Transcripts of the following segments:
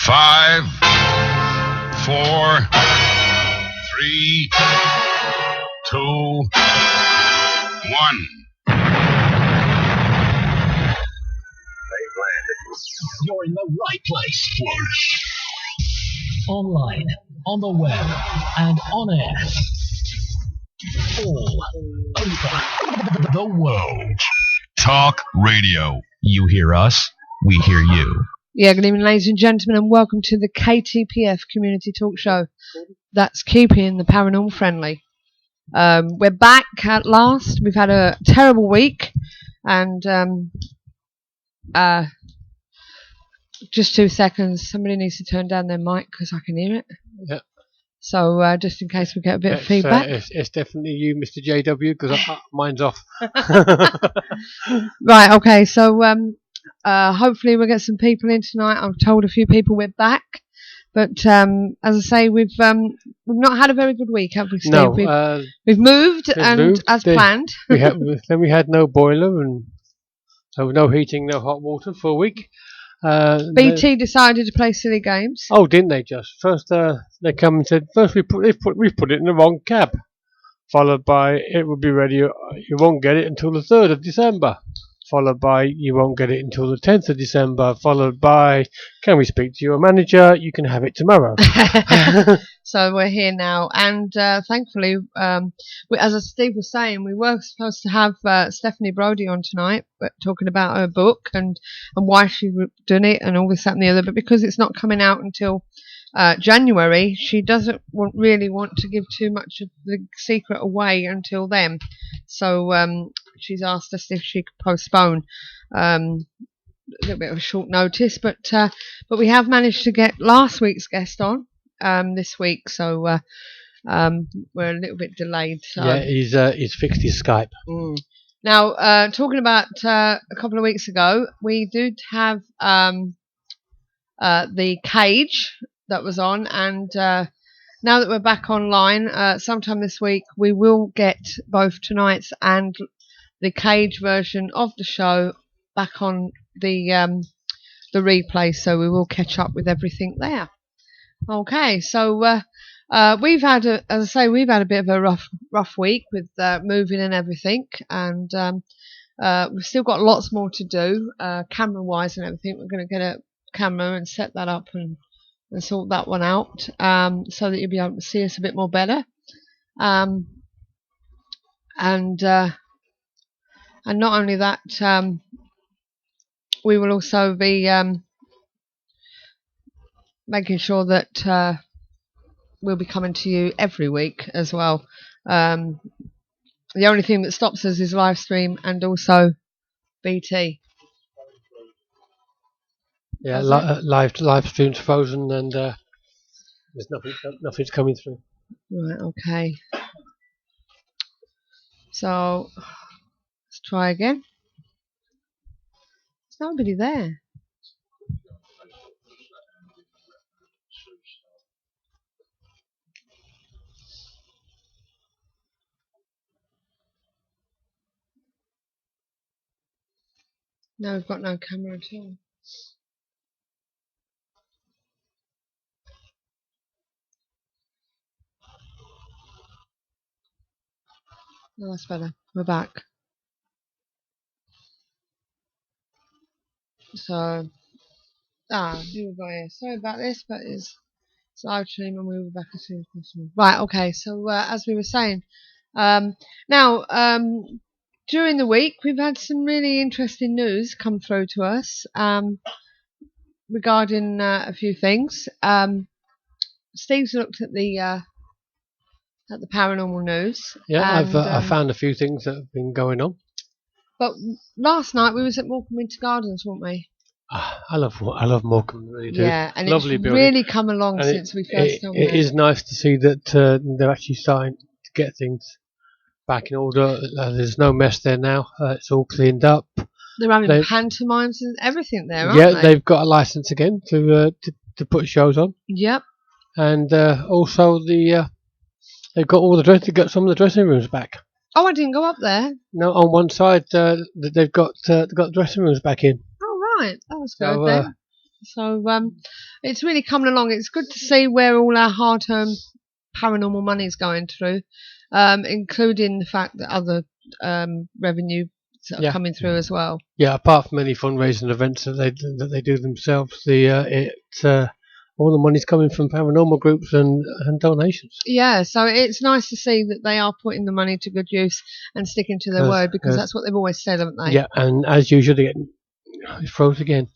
5, 4, 3, 2, 1. You're in the right place. Online, on the web, and on air. All over the world. Talk radio. You hear us, we hear you. Yeah, good evening, ladies and gentlemen, and welcome to the KTPF Community Talk Show. That's keeping the paranormal friendly. We're back at last. We've had a terrible week, and just 2 seconds. Somebody needs to turn down their mic because I can hear it. Yeah. So just in case we get a bit of feedback. It's definitely you, Mr. JW, because mine's off. Right. Okay. So hopefully we'll get some people in tonight. I've told a few people we're back, but as I say, we've not had a very good week, have we, Steve? No. We've moved as planned. we had no boiler, and so no heating, no hot water for a week. BT decided to play silly games. Oh, didn't they just? First, they come and said, first we put it in the wrong cab, followed by it will be ready. You won't get it until the 3rd of December. Followed by you won't get it until the 10th of December. Followed by, can we speak to your manager? You can have it tomorrow. So we're here now, and thankfully, as Steve was saying, we were supposed to have Stephanie Brodie on tonight, but talking about her book and why she done it and all this, that and the other. But because it's not coming out until January, she doesn't really want to give too much of the secret away until then. So she's asked us if she could postpone a little bit of a short notice, but we have managed to get last week's guest on this week, so we're a little bit delayed. So. Yeah, he's fixed his Skype. Now, talking about a couple of weeks ago, we did have the cage that was on, and now that we're back online, sometime this week we will get both tonight's and the cage version of the show back on the replay, so we will catch up with everything there. Okay, so we've had as I say, we've had a bit of a rough week with moving and everything, and we've still got lots more to do camera wise and everything. We're going to get a camera and set that up and sort that one out, so that you'll be able to see us a bit more better, and not only that, we will also be making sure that we'll be coming to you every week as well. The only thing that stops us is live stream and also BT. Yeah, live stream's frozen, and there's nothing's coming through. Right, okay. So let's try again. There's nobody there. No, we've got no camera at all. No, that's better. We're back. So, here we go here. Sorry about this, but it's live stream and we were back as soon as possible. Right, okay, so as we were saying, now, during the week, we've had some really interesting news come through to us regarding a few things. Steve's looked at the paranormal news. Yeah, and, I've found a few things that have been going on. But last night we was at Morecambe Winter Gardens, weren't we? I love Morecambe, really do. Yeah, and lovely it's building. really come along And since we first done it is nice to see that they're actually starting to get things back in order. There's no mess there now. It's all cleaned up. They're having pantomimes and everything there, aren't they? They've got a license again to put shows on. Yep. And also they've got some of the dressing rooms back. Oh, I didn't go up there. No, on one side they've got dressing rooms back in. Oh right, that was good then. So it's really coming along. It's good to see where all our hard-earned paranormal money is going through, including the fact that other revenue are coming through as well. Yeah, apart from any fundraising events that they do themselves, all the money's coming from paranormal groups and donations. Yeah, so it's nice to see that they are putting the money to good use and sticking to their word, because that's what they've always said, haven't they? Yeah, and as usual, it froze again.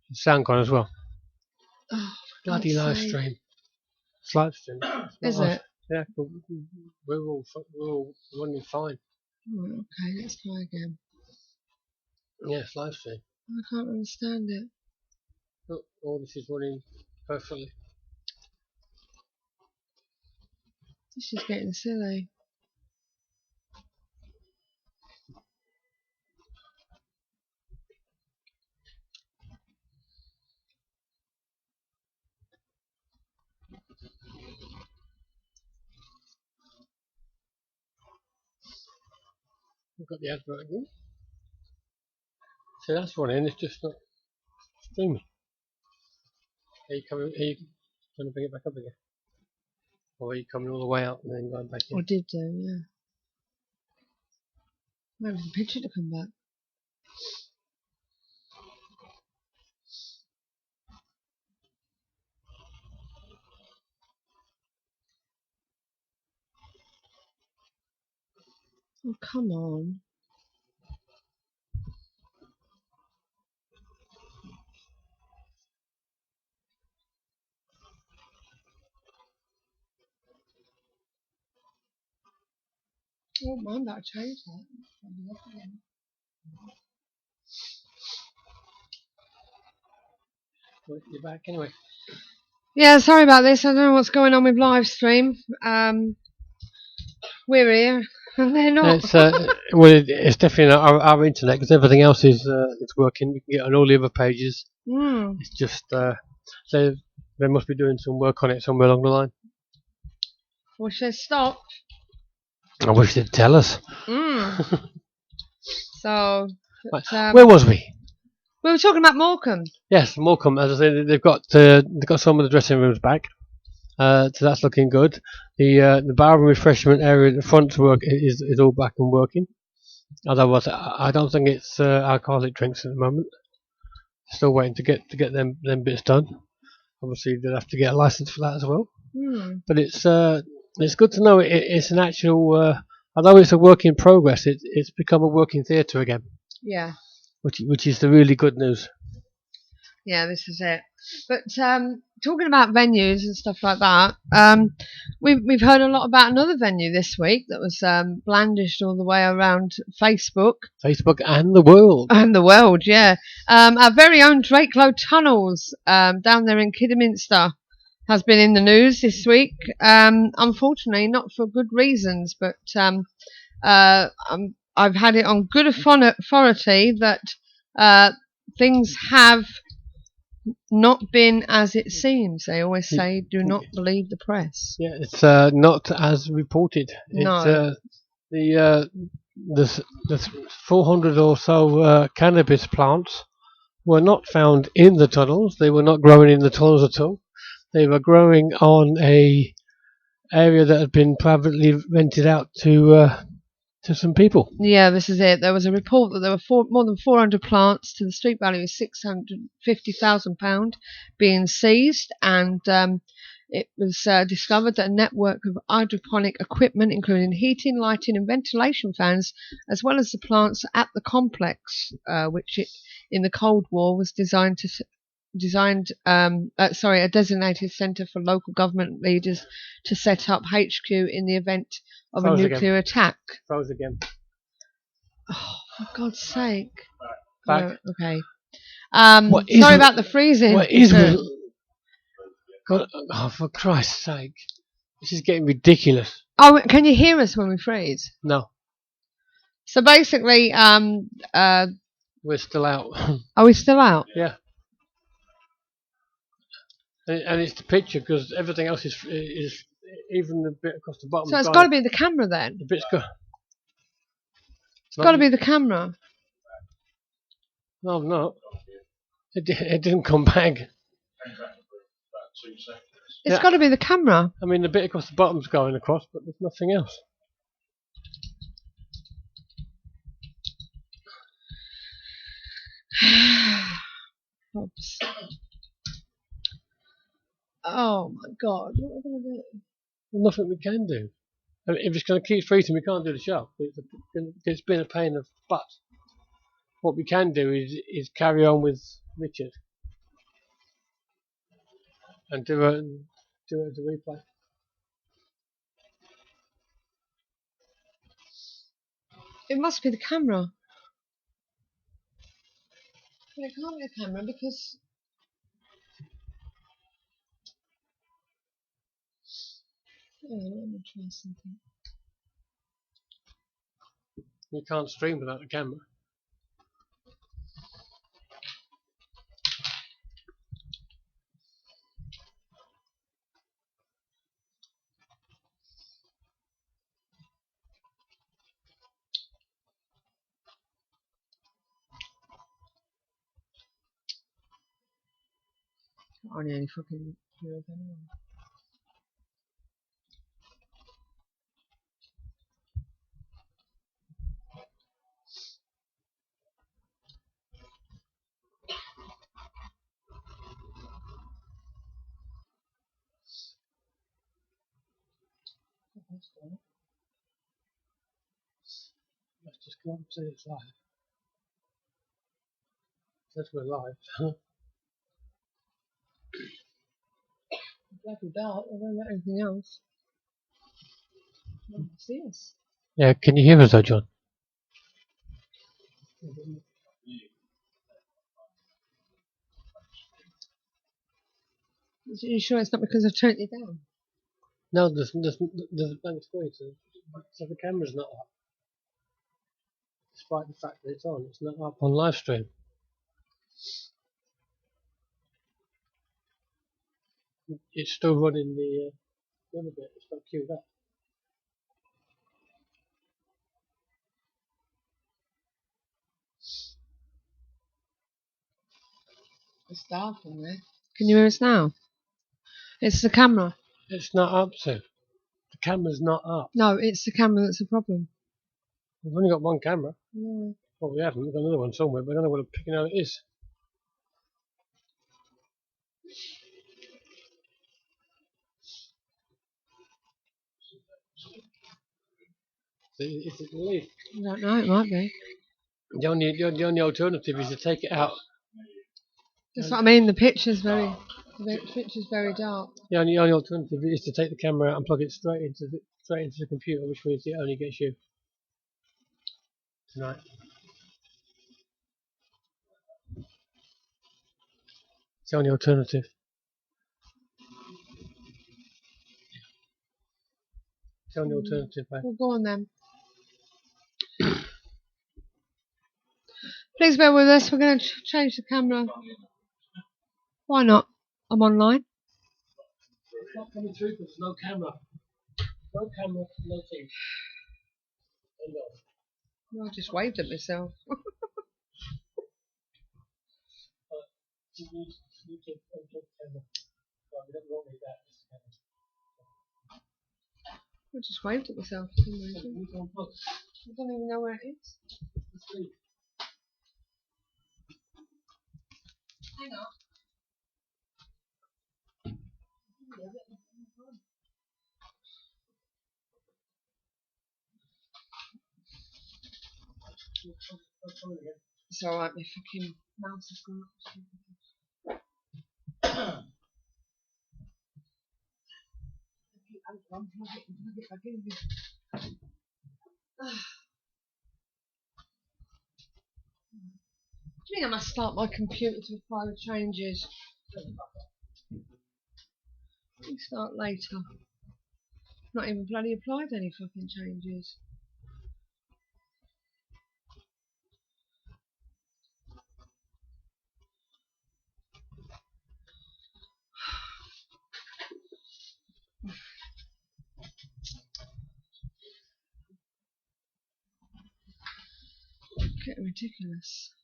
The sound gone as well. Oh, Bloody live stream. It's live stream. Is it? Yeah, but we're all running fine. Oh, okay, let's try again. Yeah, it's live stream. I can't understand it. Look, all this is running perfectly. This is getting silly. We've got the advert again. So that's running, it's just not streaming. Are you trying to bring it back up again? Or are you coming all the way out and then going back in? I did do, yeah. Maybe the picture to come back. Oh, come on. Oh, man, that changed that. Well, you're back anyway. Yeah, sorry about this. I don't know what's going on with live stream. We're here, and they're not. It's definitely not our internet, because everything else is it's working. We can get on all the other pages. It's just they must be doing some work on it somewhere along the line. Wish they stopped. I wish they'd tell us. So, but, where was we? we were talking about Morecambe. Yes, Morecambe. As I say, they've got some of the dressing rooms back, so that's looking good. The bar and refreshment area at the front is all back and working. Otherwise, I don't think it's alcoholic drinks at the moment. Still waiting to get them bits done. Obviously, they'll have to get a license for that as well. But it's good to know it's an actual. Although it's a work in progress, it's become a working theatre again. Yeah. Which is the really good news. Yeah, this is it. But talking about venues and stuff like that, we've heard a lot about another venue this week that was blandished all the way around Facebook. Facebook and the world. And the world, yeah. Our very own Drakelow Tunnels down there in Kidderminster has been in the news this week. Unfortunately, not for good reasons, but I've had it on good authority that things have not been as it seems. They always say, do not believe the press. Yeah, it's not as reported. No. The 400 or so cannabis plants were not found in the tunnels. They were not growing in the tunnels at all. They were growing on a area that had been privately rented out to some people. Yeah, this is it. There was a report that there were more than 400 plants to the street value of £650,000 being seized, and it was discovered that a network of hydroponic equipment, including heating, lighting and ventilation fans, as well as the plants at the complex, which in the Cold War was a designated centre for local government leaders to set up HQ in the event of a nuclear attack. Froze again. Oh, for God's sake. Back. Oh, okay. Sorry about the freezing. What is with... God, for Christ's sake. This is getting ridiculous. Oh, can you hear us when we freeze? No. So basically, we're still out. Are we still out? Yeah. And it's the picture, because everything else is even the bit across the bottom. So it's got to be the camera then. The bit's got. It's got to be the camera. No, not. It didn't come back. It's got to be the camera. I mean, the bit across the bottom's going across, but there's nothing else. Oops. Oh my God! What are we going to do? There's nothing we can do. I mean, if it's going to keep freezing, we can't do the show. It's been a pain of butt. What we can do is carry on with Richard and do it as a replay. It must be the camera. Well, it can't be the camera because. Oh, let me try something. You can't stream without the camera. I nearly fucking do it anyway. Let's just go up and say it's live. Says we're live. Bloody dark. I don't know anything else. I don't see us. Yeah, can you hear us though, John? Are you sure it's not because I've turned it down? No, there's a blank screen, so the camera's not up. Despite the fact that it's on, it's not up on live stream. It's still running the other bit. It's not queued up. It's dark in there. Can you hear us now? It's the camera. It's not up, Sue. The camera's not up. No, it's the camera that's the problem. We've only got one camera. Yeah. Well, we haven't. We've got another one somewhere, but I don't know what I'm picking out it is. Is it the leaf? I don't know, it might be. The only alternative is to take it out. That's what I mean, the picture's very dark. The only alternative is to take the camera out and plug it straight into the computer, which means it only gets you tonight. It's the only alternative. It's the only alternative, mate. Well, go on then. Please bear with us, we're going to change the camera. Why not? I'm online. It's not coming through because there's no camera. No camera, no thing. No, I just waved at myself. I just waved at myself for some reason. I don't even know where it is. Hang on. It's alright, my fucking mouse is gone up. Do you think I must start my computer to apply the changes? I'll start later. Not even bloody applied any fucking changes. Getting ridiculous.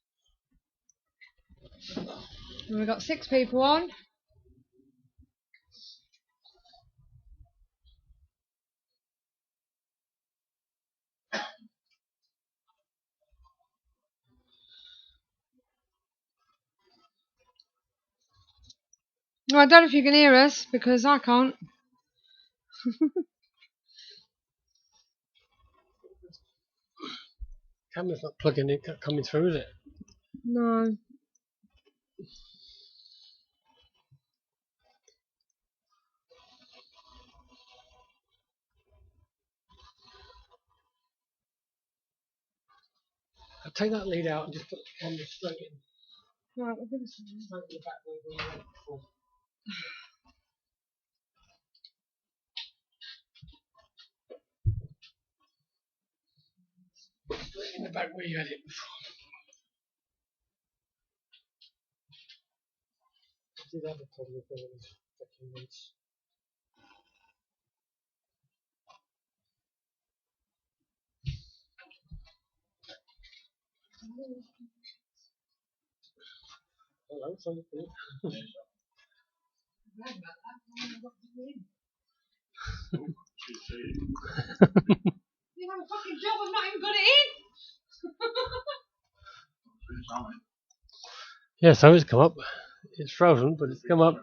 And we've got 6 people on. Well, I don't know if you can hear us because I can't. Camera's not plugging in, coming through, is it? No. I'll take that lead out and just put the camera straight in. Right, we'll give us Straight in the back where we went before. Straight in the back where you had it before. I did have a problem with all these fucking ones. Hello, sorry. You have a fucking job, I've not even got it in. Yeah, so it's come up. It's frozen, but it's come up.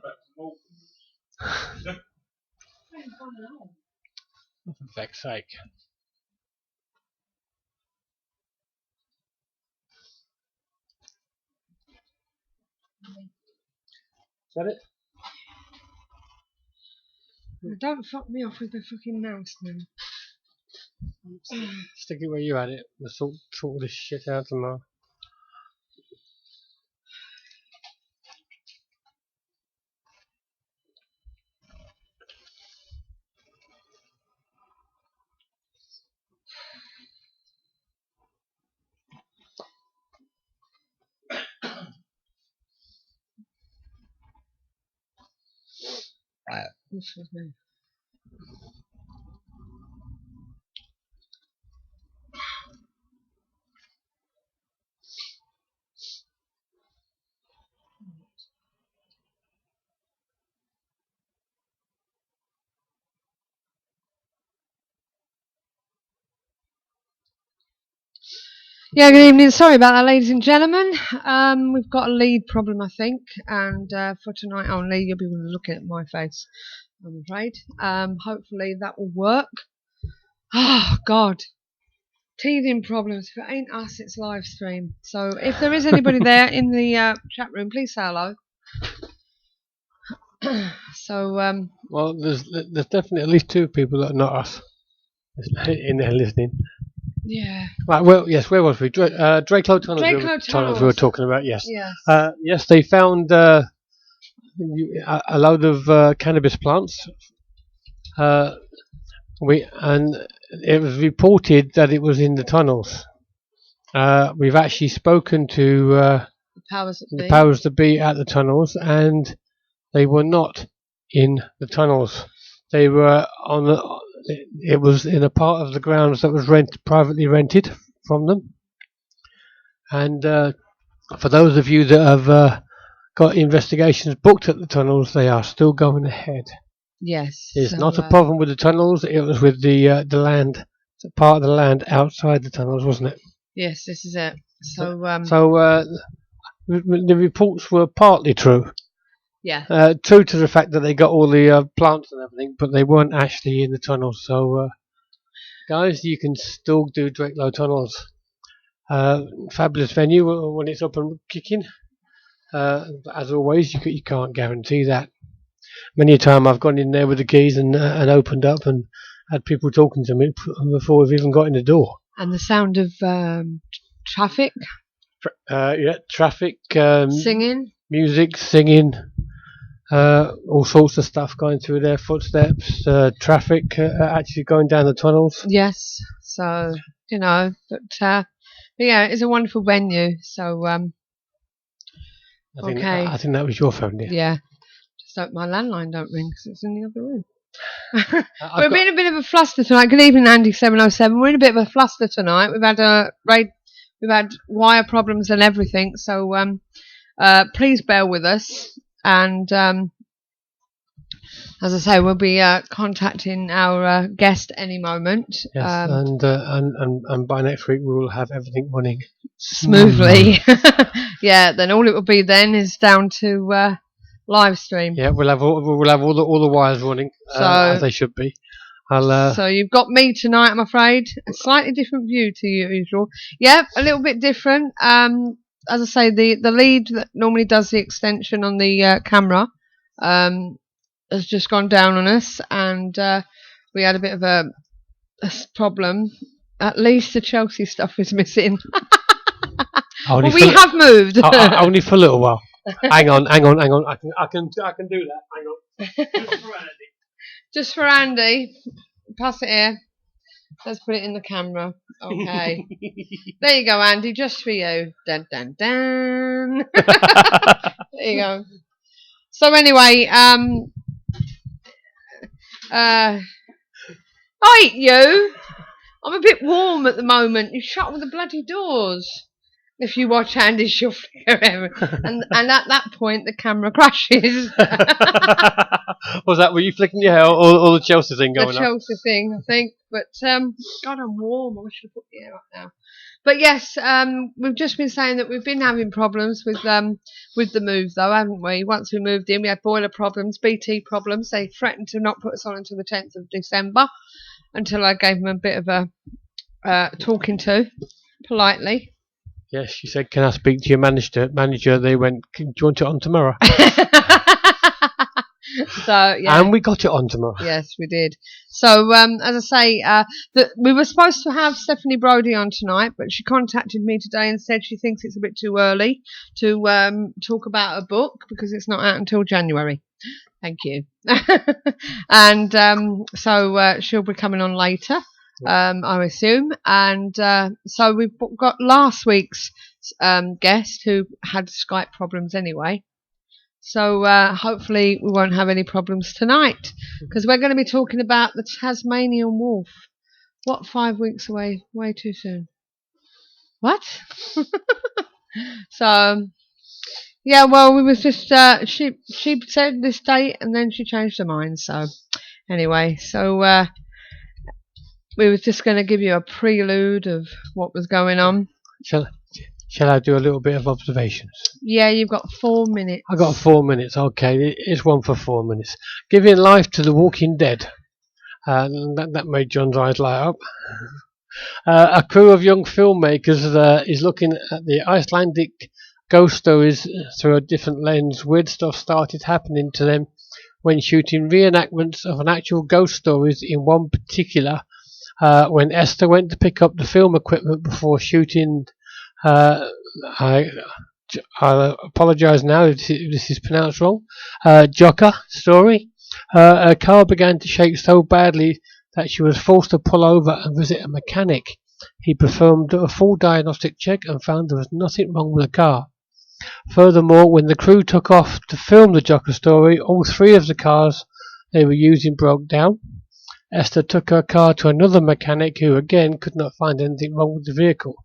For feck's sake. Is that it? Don't fuck me off with the fucking mouse now. Stick it where you had it. We'll sort all this shit out tomorrow. This was me. Yeah, good evening. Sorry about that, ladies and gentlemen. We've got a lead problem, I think, and for tonight only, you'll be looking at my face, I'm afraid. Hopefully that will work. Oh, God. Teething problems. If it ain't us, it's live stream. So if there is anybody there in the chat room, please say hello. So, Well, there's definitely at least 2 people that are not us in there listening. yeah. Right, well, yes, where was we? Drakelow Tunnels. Drakelow Tunnels we were talking about, yes. Yes. Yes, they found a load of cannabis plants. And it was reported that it was in the tunnels. We've actually spoken to The powers that the be. powers that be at the tunnels, and they were not in the tunnels. They were it was in a part of the grounds that was privately rented from them. And for those of you that have got investigations booked at the tunnels, they are still going ahead. Yes. It's so, not a problem with the tunnels. It was with the land, part of the land outside the tunnels, wasn't it? Yes, this is it. So, the reports were partly true. yeah. True to the fact that they got all the plants and everything, but they weren't actually in the tunnels. So, guys, you can still do Drakelow Tunnels. Fabulous venue when it's up and kicking. As always, you can't guarantee that. Many a time I've gone in there with the keys and opened up and had people talking to me before we've even got in the door. And the sound of traffic. Yeah, traffic, Singing. music, singing, all sorts of stuff going through their footsteps, traffic actually going down the tunnels. Yes. So, but yeah, it's a wonderful venue. So, I think that was your phone, dear. yeah. Just hope my landline don't ring because it's in the other room. We're in a bit of a fluster tonight. Good evening, Andy 707. We're in a bit of a fluster tonight. We've had wire problems and everything. So please bear with us. And as I say, we'll be contacting our guest any moment. Yes, and by next week we will have everything running smoothly. Yeah, then all it will be then is down to live stream. Yeah, we'll have all the wires running as they should be. So you've got me tonight, I'm afraid. A slightly different view to usual. Yeah, a little bit different. As I say, the lead that normally does the extension on the camera has just gone down on us, and we had a bit of a problem. At least the Chelsea stuff is missing. Well, we have moved. Only for a little while. Hang on. I can do that. Hang on. Just for Andy. Pass it here. Let's put it in the camera. Okay. There you go, Andy. Just for you. Dun dun dun. There you go. So anyway, Right, you. I'm a bit warm at the moment. You shut all the bloody doors. If you watch Andy, she'll figure out. And at that point, the camera crashes. Was that, were you flicking your hair or the Chelsea thing going on? The Chelsea thing, I think. But, God, I'm warm. I wish I put the hair up now. But yes, we've just been saying that we've been having problems with the move, though, haven't we? Once we moved in, we had boiler problems, BT problems. They threatened to not put us on until the 10th of December, until I gave them a bit of a talking to, politely. Yes, she said, "Can I speak to your manager?" They went, "Do you want it on tomorrow?" So yeah, and we got it on tomorrow. Yes, we did. So as I say, we were supposed to have Stephanie Brodie on tonight, but she contacted me today and said she thinks it's a bit too early to talk about a book because it's not out until January. Thank you. And so she'll be coming on later, I assume. And so we've got last week's guest who had Skype problems anyway. So hopefully we won't have any problems tonight, because we're going to be talking about the Tasmanian wolf. What, 5 weeks away? Way too soon. What? So, yeah, well, we was just, she said this date and then she changed her mind. So, anyway, so we was just going to give you a prelude of what was going on. Shall I do a little bit of observations? Yeah, you've got 4 minutes. I got 4 minutes. Okay, it's one for 4 minutes. Giving life to the Walking Dead. That made John's eyes light up. A crew of young filmmakers is looking at the Icelandic ghost stories through a different lens. Weird stuff started happening to them when shooting reenactments of an actual ghost stories. In one particular, when Esther went to pick up the film equipment before shooting. I apologise now if this is pronounced wrong. Jokka story. Her car began to shake so badly that she was forced to pull over and visit a mechanic. He performed a full diagnostic check and found there was nothing wrong with the car. Furthermore, when the crew took off to film the Jokka story, all 3 of the cars they were using broke down. Esther took her car to another mechanic who again could not find anything wrong with the vehicle.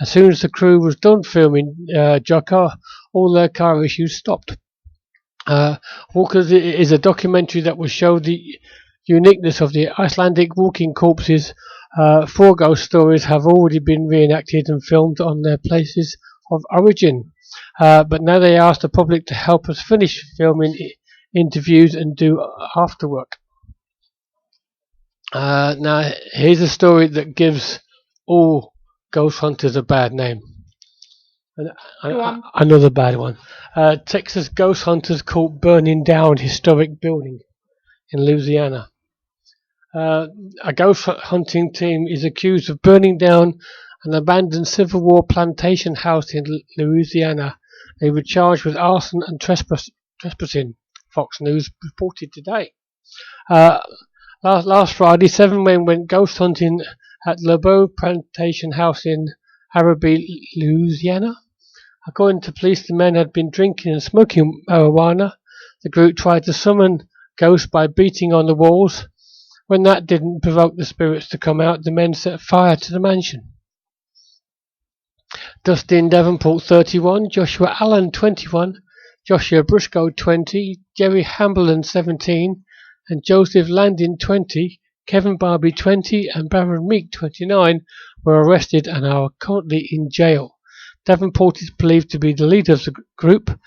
As soon as the crew was done filming Jokka, all their car issues stopped. Walkers is a documentary that will show the uniqueness of the Icelandic walking corpses. 4 ghost stories have already been reenacted and filmed on their places of origin. But now they ask the public to help us finish filming interviews and do afterwork. Now, here's a story that gives all ghost hunters a bad name. Another bad one. Texas ghost hunters caught burning down historic building in Louisiana. A ghost hunting team is accused of burning down an abandoned Civil War plantation house in Louisiana. They were charged with arson and trespassing, Fox News reported today. Last Friday, 7 men went ghost hunting at LeBeau Plantation House in Araby, Louisiana. According to police, the men had been drinking and smoking marijuana. The group tried to summon ghosts by beating on the walls. When that didn't provoke the spirits to come out, the men set fire to the mansion. Dustin Davenport 31, Joshua Allen 21, Joshua Briscoe 20, Jerry Hamblen 17, and Joseph Landin 20, Kevin Barbie 20, and Baron Meek 29 were arrested and are currently in jail. Davenport is believed to be the leader of the group.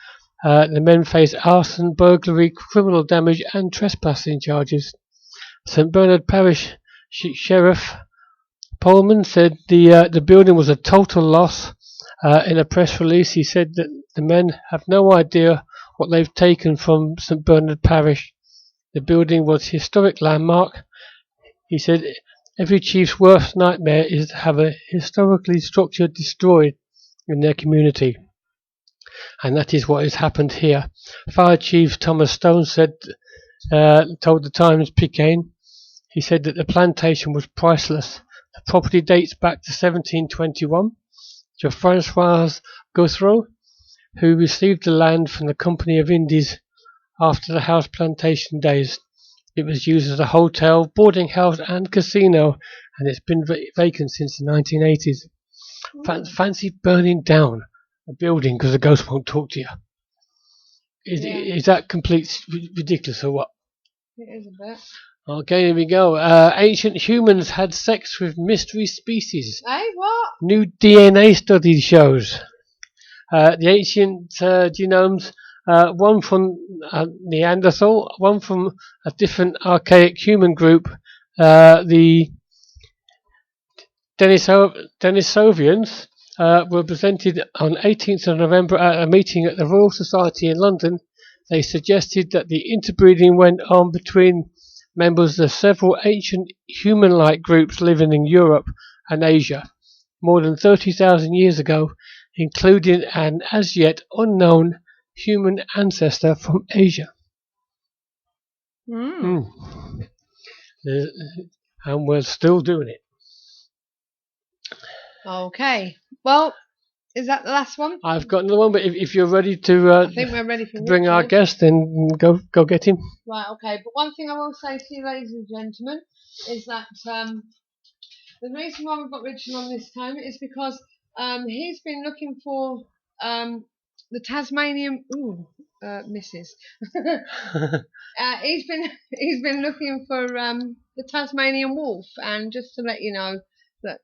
The men face arson, burglary, criminal damage, and trespassing charges. St Bernard Parish Sheriff Pullman said the building was a total loss. In a press release, he said that the men have no idea what they've taken from St Bernard Parish. The building was a historic landmark. He said every chief's worst nightmare is to have a historically structure destroyed in their community. And that is what has happened here. Fire Chief Thomas Stone told the Times-Picayune, he said that the plantation was priceless. The property dates back to 1721 to Francois Gouthreau, who received the land from the Company of Indies after the house plantation days. It was used as a hotel, boarding house and casino, and it's been vacant since the 1980s. Fancy burning down a building because the ghost won't talk to you. Is that complete ridiculous or what? It is a bit. Okay, here we go. Ancient humans had sex with mystery species. Hey, what? New DNA study shows. The ancient genomes, one from Neanderthal, one from a different archaic human group, the Denisovians, were presented on 18th of November at a meeting at the Royal Society in London. They suggested that the interbreeding went on between members of several ancient human-like groups living in Europe and Asia more than 30,000 years ago, including an as yet unknown human ancestor from Asia. And we're still doing it. Okay. Well, is that the last one? I've got another one, but if you're ready to I think we're ready for bring our Richard. guest, then go get him. Right, okay. But one thing I will say to you, ladies and gentlemen, is that the reason why we've got Richard on this time is because he's been looking for the Tasmanian missus. He's been looking for the Tasmanian wolf, and just to let you know that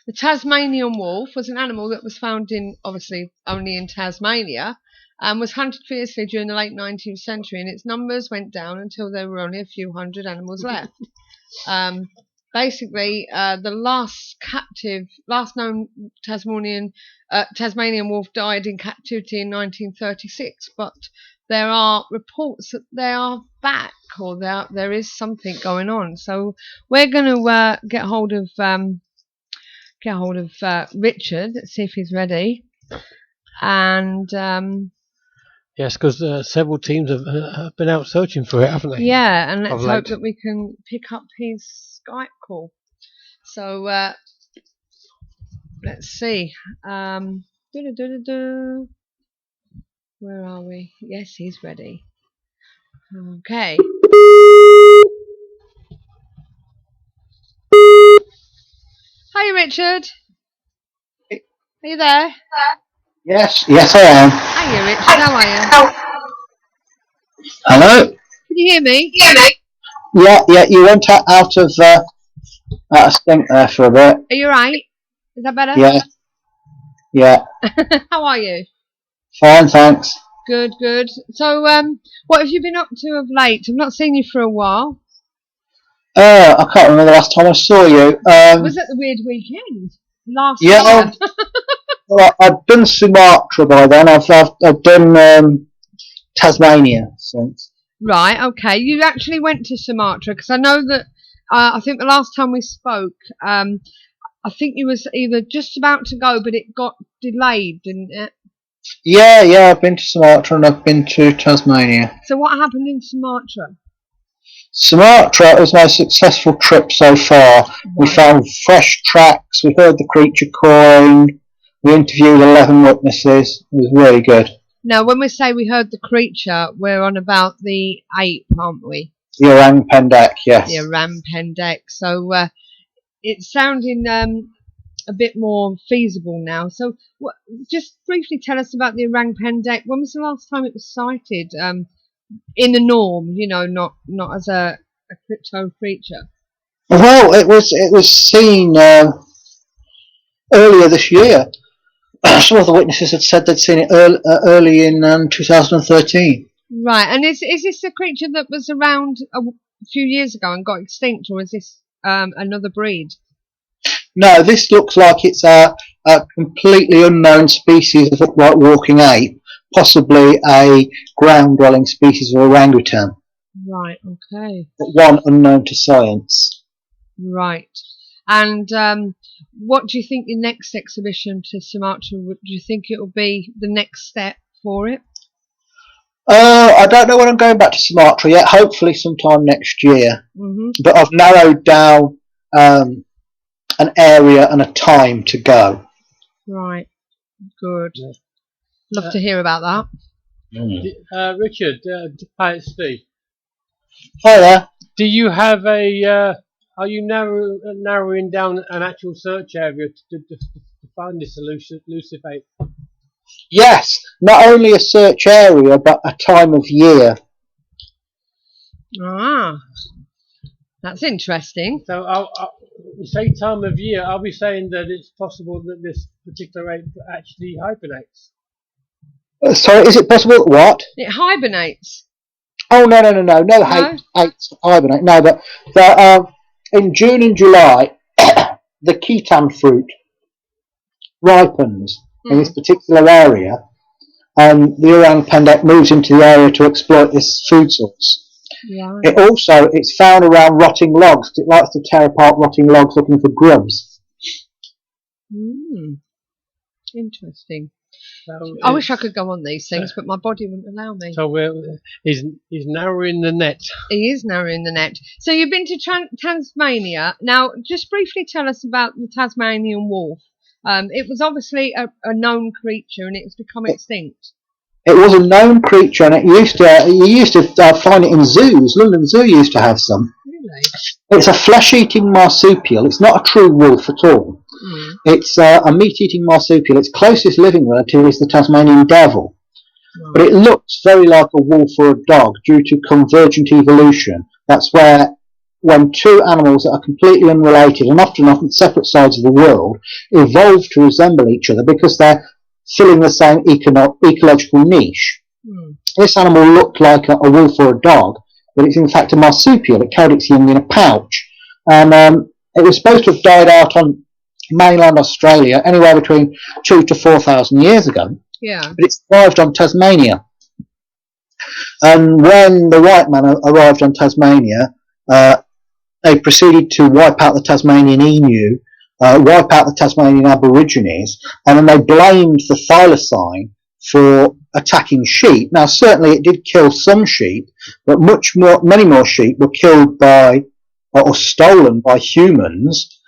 the Tasmanian wolf was an animal that was found obviously only in Tasmania, and was hunted fiercely during the late 19th century, and its numbers went down until there were only a few hundred animals left. Basically, the last known Tasmanian wolf died in captivity in 1936, but there are reports that they are back, or there is something going on. So we're going to get hold of Richard. Let's see if he's ready. And yes, because several teams have been out searching for it, haven't they? Yeah, and let's hope that we can pick up his Skype call. So let's see. Where are we? Yes, he's ready. Okay. Hi, Richard. Are you there? Yes, I am. Hiya, Richard. How are you? Hello? Can you hear me? Yeah, you went out of sync there for a bit. Are you right? Is that better? Yeah. How are you? Fine, thanks. Good. So, what have you been up to of late? I've not seen you for a while. I can't remember the last time I saw you. Was it the weird weekend? Last year? Well, I've done Sumatra by then. I've done Tasmania since. Right, okay. You actually went to Sumatra, because I know that I think the last time we spoke, I think you was either just about to go, but it got delayed, didn't it? Yeah, I've been to Sumatra and I've been to Tasmania. So what happened in Sumatra? Sumatra was my successful trip so far. Right. We found fresh tracks, we heard the creature calling, we interviewed 11 witnesses. It was really good. Now, when we say we heard the creature, we're on about the ape, aren't we? The orang pendek, yes. The orang pendek. So it's sounding a bit more feasible now. So, just briefly tell us about the orang pendek. When was the last time it was sighted? In the norm, not as a crypto creature. Well, it was seen earlier this year. Some of the witnesses had said they'd seen it early in 2013. Right, and is this a creature that was around a few years ago and got extinct, or is this another breed? No, this looks like it's a completely unknown species of upright walking ape, possibly a ground-dwelling species of orangutan. Right, okay. But one unknown to science. Right. And what do you think the next exhibition to Sumatra, do you think it will be the next step for it? I don't know when I'm going back to Sumatra yet, hopefully sometime next year. Mm-hmm. But I've narrowed down an area and a time to go. Right. Good. Love to hear about that. Richard, hi, it's Steve. Hi there. Do you have are you narrowing down an actual search area to find this elusive ape? Yes, not only a search area, but a time of year. Ah, that's interesting. So you say time of year, are we saying that it's possible that this particular ape actually hibernates? Sorry, is it possible? What? It hibernates. Oh, no, apes hibernate. No, but in June and July, the ketan fruit ripens in this particular area, and the orang pendek moves into the area to exploit this food source. Yeah. It's found around rotting logs. It likes to tear apart rotting logs looking for grubs. Interesting. So I wish I could go on these things, but my body wouldn't allow me. So he's narrowing the net. He is narrowing the net. So you've been to Tasmania. Now, just briefly tell us about the Tasmanian wolf. It was obviously a known creature, and it's become extinct. It was a known creature, and you used to find it in zoos. London Zoo used to have some. Really? It's a flesh-eating marsupial. It's not a true wolf at all. It's a meat-eating marsupial. Its closest living relative is the Tasmanian devil. But it looks very like a wolf or a dog due to convergent evolution. That's where, when two animals that are completely unrelated and often on separate sides of the world evolve to resemble each other because they're filling the same ecological niche. This animal looked like a wolf or a dog, but it's in fact a marsupial. It carried its young in a pouch. And it was supposed to have died out on mainland Australia anywhere between 2,000 to 4,000 years ago. Yeah. But it survived on Tasmania. And when the white man arrived on Tasmania, they proceeded to wipe out the Tasmanian emu, wipe out the Tasmanian Aborigines, and then they blamed the Thylacine for attacking sheep. Now, certainly it did kill some sheep, but many more sheep were killed by or stolen by humans,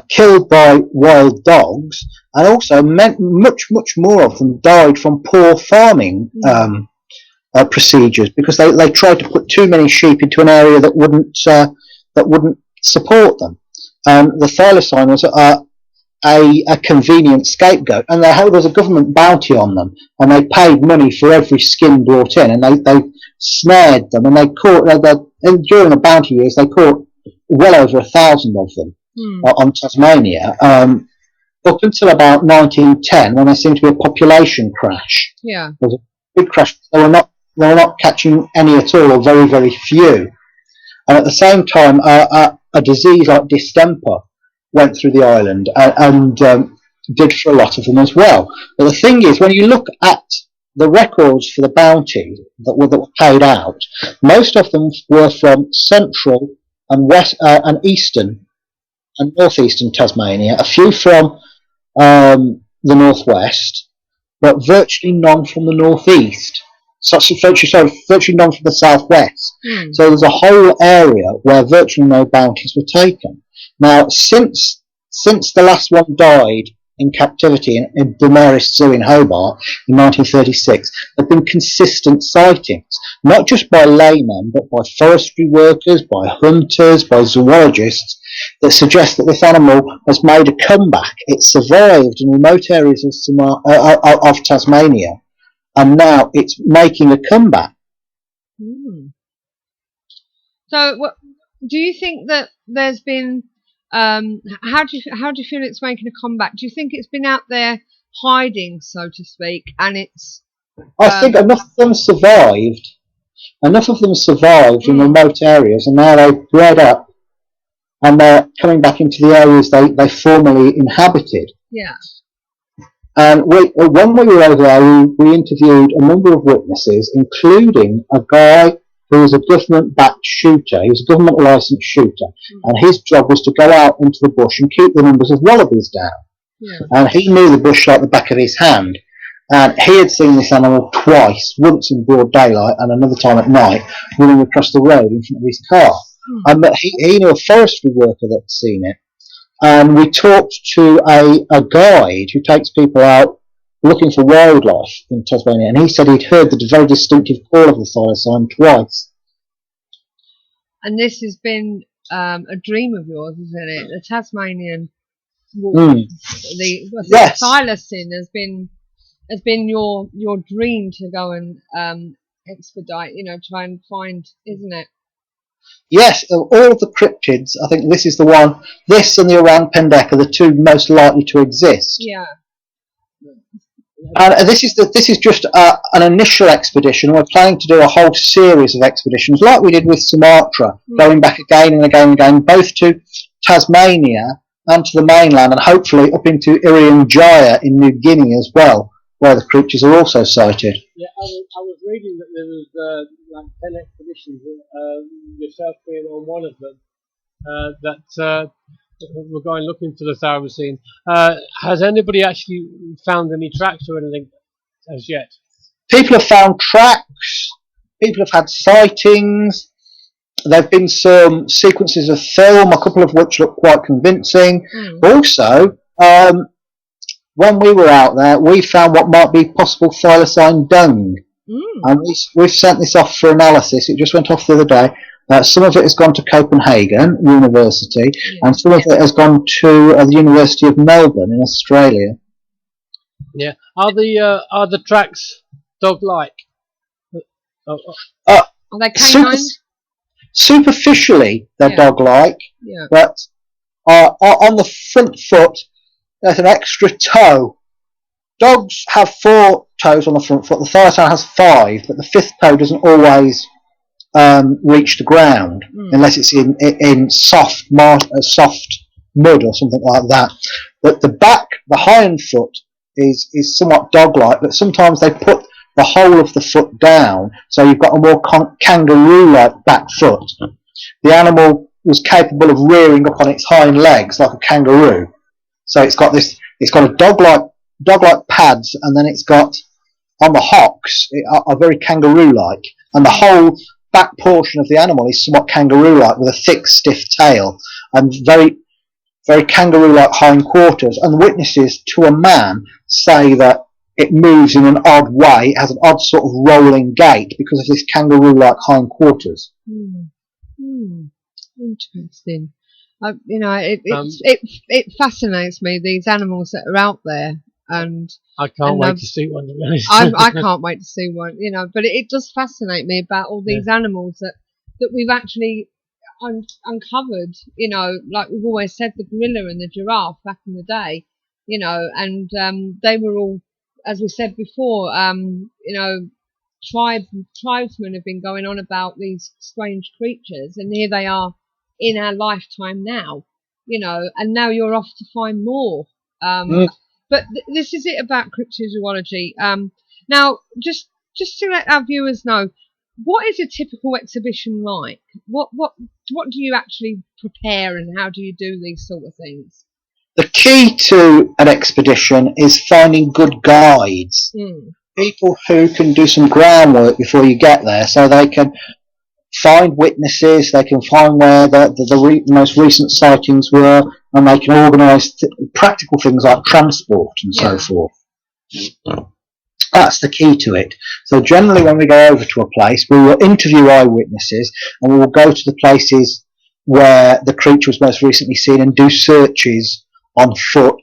killed by wild dogs, and also much more of them died from poor farming procedures because they tried to put too many sheep into an area that wouldn't support them. The Thylacine was a convenient scapegoat, and there was a government bounty on them, and they paid money for every skin brought in, and they snared them, and they caught and during the bounty years they caught well over 1,000 of them on Tasmania, up until about 1910 when there seemed to be a population crash. Yeah. There was a big crash. They were not catching any at all, or very, very few. And at the same time, a disease like distemper went through the island and did for a lot of them as well. But the thing is, when you look at the records for the bounty that were paid out, most of them were from central and west and eastern and northeastern Tasmania, a few from the northwest, but virtually none from the northeast. Virtually none from the southwest. So there's a whole area where virtually no bounties were taken. Now, since the last one died in captivity in Beaumaris Zoo in Hobart in 1936, there have been consistent sightings, not just by laymen, but by forestry workers, by hunters, by zoologists, that suggest that this animal has made a comeback. It survived in remote areas of Tasmania, and now it's making a comeback. So, what do you think that there's been? How do you feel it's making a comeback? Do you think it's been out there hiding, so to speak, and it's? I think enough of them survived. Enough of them survived in remote areas, and now they've bred up, and they're coming back into the areas they formerly inhabited. Yeah. And when we were over there, we interviewed a number of witnesses, including a guy who was a government-backed shooter. He was a government licensed shooter, and his job was to go out into the bush and keep the numbers of wallabies down. Yeah. And he knew the bush like the back of his hand. And he had seen this animal twice, once in broad daylight and another time at night, running across the road in front of his car. But he knew a forestry worker that had seen it. And we talked to a guide who takes people out looking for wildlife in Tasmania, and he said he'd heard the very distinctive call of the thylacine twice. And this has been a dream of yours, isn't it? The Tasmanian Wolf, Yes. Thylacine has been your dream to go and expedite, try and find, isn't it? Yes, of all of the cryptids, I think this is the one. This and the orang pendek are the two most likely to exist. Yeah. And this is just an initial expedition. We're planning to do a whole series of expeditions, like we did with Sumatra, going back again and again and again, both to Tasmania and to the mainland, and hopefully up into Irian Jaya in New Guinea as well, where the creatures are also sighted. Yeah, I was reading that there was like 10 expeditions, yourself being on one of them, that we're going looking for the Thylacine. Has anybody actually found any tracks or anything as yet? People have found tracks. People have had sightings. There have been some sequences of film, a couple of which look quite convincing. Also, when we were out there, we found what might be possible thylacine dung. And we've sent this off for analysis. It just went off the other day. Some of it has gone to Copenhagen University, and some of it has gone to the University of Melbourne in Australia. Yeah. Are the tracks dog-like? Are they canines? Superficially, they're dog-like, but on the front foot, there's an extra toe. Dogs have 4 toes on the front foot. The thylacine has 5, but the 5th toe doesn't always reach the ground unless it's in soft mud or something like that. But the hind foot is somewhat dog-like, but sometimes they put the whole of the foot down, so you've got a more kangaroo-like back foot. The animal was capable of rearing up on its hind legs like a kangaroo. So it's got a dog-like pads, and then it's got on the hocks are very kangaroo-like, and the whole back portion of the animal is somewhat kangaroo-like with a thick, stiff tail and very, very kangaroo-like hindquarters. And witnesses to a man say that it moves in an odd way. It has an odd sort of rolling gait because of this kangaroo-like hindquarters. Interesting. It fascinates me, these animals that are out there, and I can't wait to see one. I can't wait to see one. But it does fascinate me about all these animals that we've actually uncovered. Like we've always said, the gorilla and the giraffe back in the day. And they were all, as we said before, tribesmen have been going on about these strange creatures, and here they are in our lifetime now, and now you're off to find more. But this is it about cryptozoology. Now, just to let our viewers know, what is a typical exhibition like? What do you actually prepare, and how do you do these sort of things? The key to an expedition is finding good guides, people who can do some groundwork before you get there, so they can find witnesses, they can find where the most recent sightings were, and they can organise practical things like transport and so forth. That's the key to it. So generally when we go over to a place, we will interview eyewitnesses, and we will go to the places where the creature was most recently seen and do searches on foot.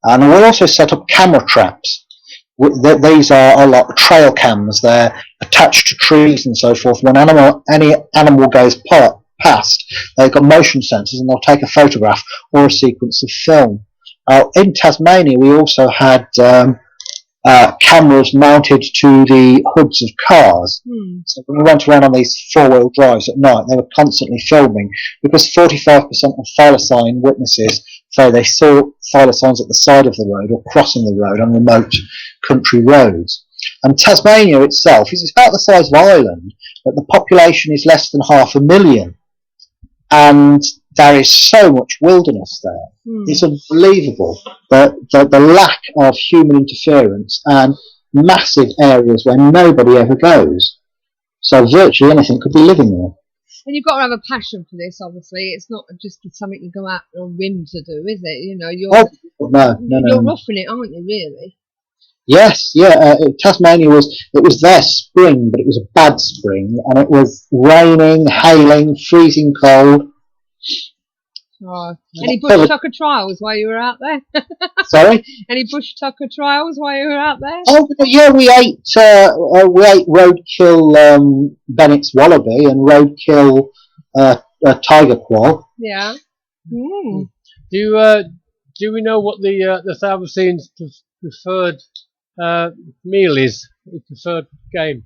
And we also set up camera traps. These are like trail cams. They're attached to trees and so forth. When any animal goes past, they've got motion sensors and they'll take a photograph or a sequence of film. In Tasmania, we also had cameras mounted to the hoods of cars. So when we went around on these four-wheel drives at night, they were constantly filming, because 45% of Thylacine witnesses say they saw Thylacines at the side of the road or crossing the road on remote country roads. And Tasmania itself is about the size of Ireland, but the population is less than 500,000. And there is so much wilderness there. It's unbelievable, the lack of human interference and massive areas where nobody ever goes. So virtually anything could be living there. And you've got to have a passion for this, obviously. It's not just something you go out on a whim to do, is it? You know, you're roughing it, aren't you, really? Yes, yeah. Tasmania was their spring, but it was a bad spring, and it was raining, hailing, freezing cold. Oh. Any bush tucker trials while you were out there? Sorry? Any bush tucker trials while you were out there? Oh yeah, we ate roadkill Bennett's wallaby and roadkill tiger quoll. Yeah. Mm. Do we know what the Thylacine's preferred meal is? Its preferred game.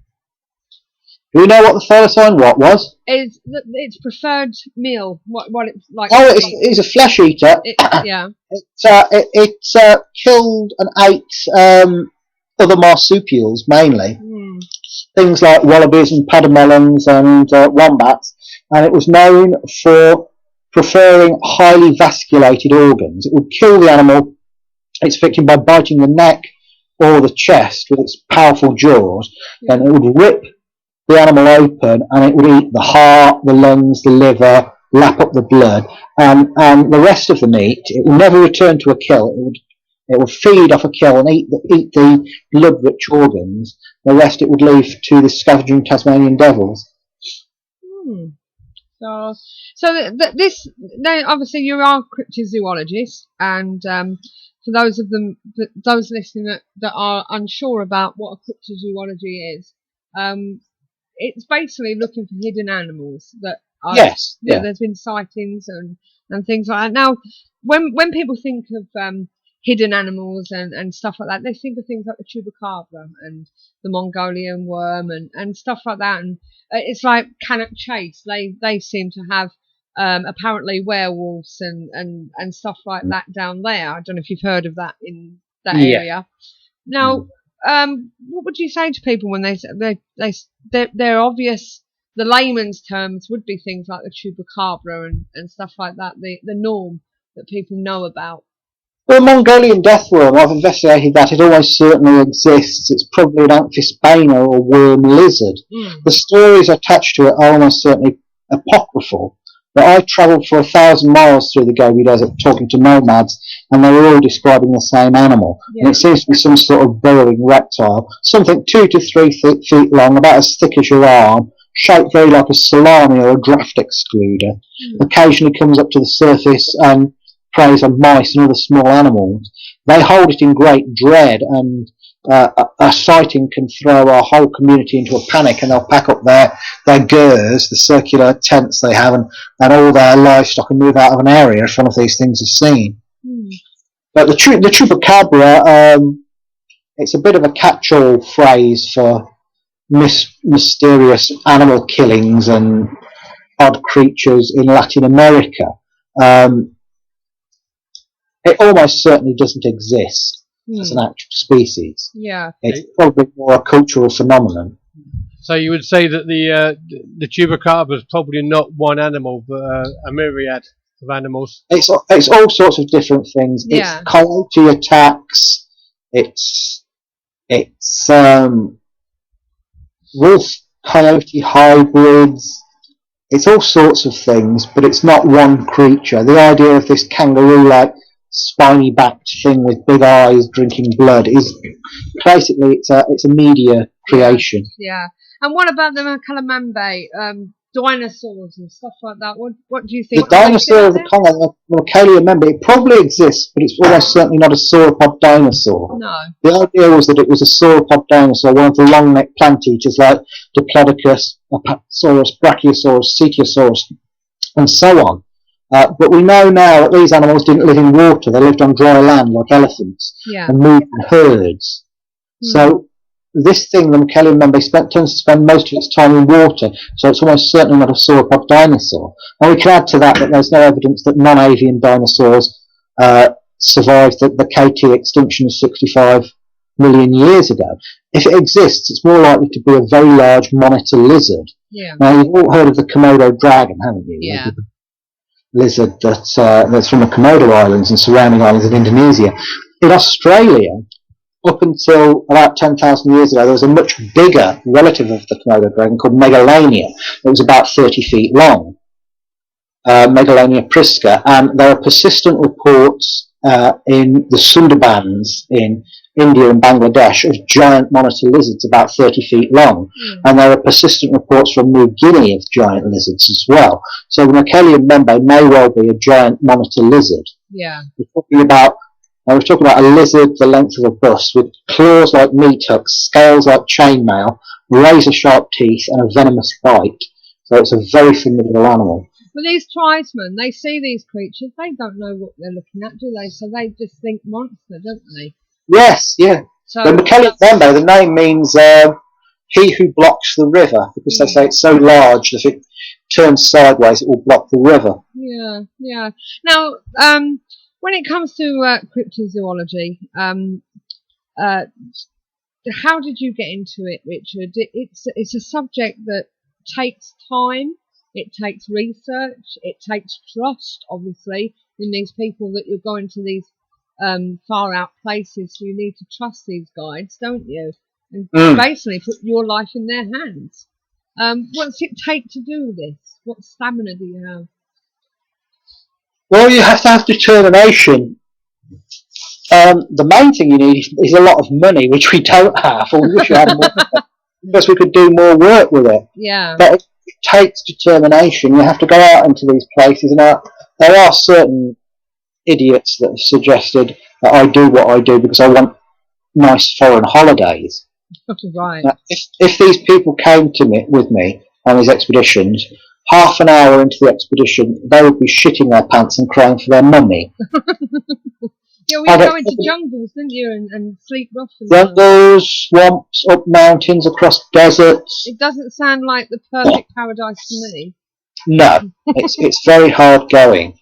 Do we know what the Thylacine was? Is its preferred meal? What it's like? Oh, it's a flesh eater. Yeah. It killed and ate other marsupials mainly. Things like wallabies and pademelons and wombats, and it was known for preferring highly vasculated organs. It would kill the animal, its victim, by biting the neck or the chest with its powerful jaws. Then it would rip the animal open, and it would eat the heart, the lungs, the liver, lap up the blood, and the rest of the meat. It would never return to a kill. It would feed off a kill and eat the blood-rich organs. The rest it would leave to the scavenging Tasmanian devils. So this, obviously you are a cryptozoologist, and for those listening that are unsure about what a cryptozoology is, it's basically looking for hidden animals that are, there's been sightings and things like that. Now, when people think of hidden animals and stuff like that, they think of things like the chupacabra and the Mongolian worm and stuff like that. And it's like Cannock Chase. They seem to have apparently werewolves and stuff like that down there. I don't know if you've heard of that in that area. Now, what would you say to people when they're obvious? The layman's terms would be things like the chupacabra and stuff like that. The norm that people know about. Well, Mongolian deathworm, I've investigated that. It almost certainly exists. It's probably an Amphisbaena or worm lizard. The stories attached to it are almost certainly apocryphal. But I travelled for 1,000 miles through the Gobi Desert talking to nomads, and they were all describing the same animal. And it seems to be some sort of burrowing reptile, something 2 to 3 feet long, about as thick as your arm, shaped very like a salami or a draft excluder. Occasionally comes up to the surface and preys on mice and other small animals. They hold it in great dread, and a sighting can throw our whole community into a panic, and they'll pack up their gers, the circular tents they have, and all their livestock, and move out of an area if one of these things is seen. But the chupacabra, it's a bit of a catch-all phrase for mysterious animal killings and odd creatures in Latin America. It almost certainly doesn't exist as an actual species. It's probably more a cultural phenomenon. So you would say that the chupacabra is probably not one animal, but a myriad of animals. It's all sorts of different things. It's coyote attacks. It's wolf coyote hybrids. It's all sorts of things, but it's not one creature. The idea of this kangaroo-like spiny-backed thing with big eyes drinking blood is basically it's a media creation. And what about the Makalamambe? dinosaurs and stuff like that. What do you The think? dinosaur of the Congo, the Michaelia member, it probably exists, but it's almost certainly not a sauropod dinosaur. No. The idea was that it was a sauropod dinosaur, one of the long-necked plant eaters like Diplodocus, Apatosaurus, Brachiosaurus, Ceteosaurus, and so on. But we know now that these animals didn't live in water; they lived on dry land like elephants and moved in herds. So this thing, the Michaelia member, tends to spend most of its time in water, so it's almost certainly not a sauropod dinosaur. And we can add to that there's no evidence that non-avian dinosaurs survived the KT extinction of 65 million years ago. If it exists, it's more likely to be a very large monitor lizard. Yeah. Now, you've all heard of the Komodo dragon, haven't you? Yeah. The lizard that's from the Komodo Islands and surrounding islands in Indonesia. In Australia, up until about 10,000 years ago, there was a much bigger relative of the Komodo dragon called Megalania. It was about 30 feet long, Megalania prisca, and there are persistent reports in the Sundarbans in India and Bangladesh of giant monitor lizards about 30 feet long, and there are persistent reports from New Guinea of giant lizards as well. So the Michaelia membe may well be a giant monitor lizard. Yeah. We're talking about a lizard the length of a bus with claws like meat hooks, scales like chainmail, razor-sharp teeth, and a venomous bite. So it's a very formidable animal. But these tribesmen, they see these creatures, they don't know what they're looking at, do they? So they just think monster, don't they? Yes, yeah. So the Michaelia membe, the name means he who blocks the river, because they say it's so large that if it turns sideways, it will block the river. Yeah, yeah. Now, when it comes to cryptozoology, how did you get into it, Richard? It's a subject that takes time, it takes research, it takes trust, obviously, in these people that you're going to these far out places. So you need to trust these guides, don't you? And basically put your life in their hands. What's it take to do this? What stamina do you have? Well, you have to have determination. The main thing you need is a lot of money, which we don't have, or we wish we had more, because we could do more work with it. Yeah. But it takes determination. You have to go out into these places, and there are certain idiots that have suggested that I do what I do because I want nice foreign holidays. Right. Now, if these people came with me on these expeditions, half an hour into the expedition, they would be shitting their pants and crying for their mummy. Yeah, we go into jungles, didn't you, and sleep rough. Jungles, swamps, up mountains, across deserts. It doesn't sound like the perfect paradise to me. No, it's very hard going.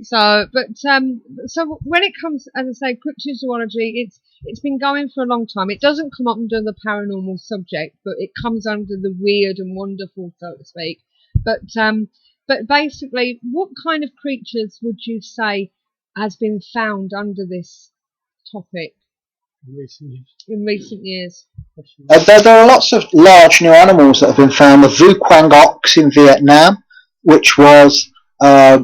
So when it comes, as I say, cryptozoology, it's been going for a long time. It doesn't come up under the paranormal subject, but it comes under the weird and wonderful, so to speak. But basically, what kind of creatures would you say has been found under this topic in recent years? There are lots of large new animals that have been found. The Vuquang ox in Vietnam, which was a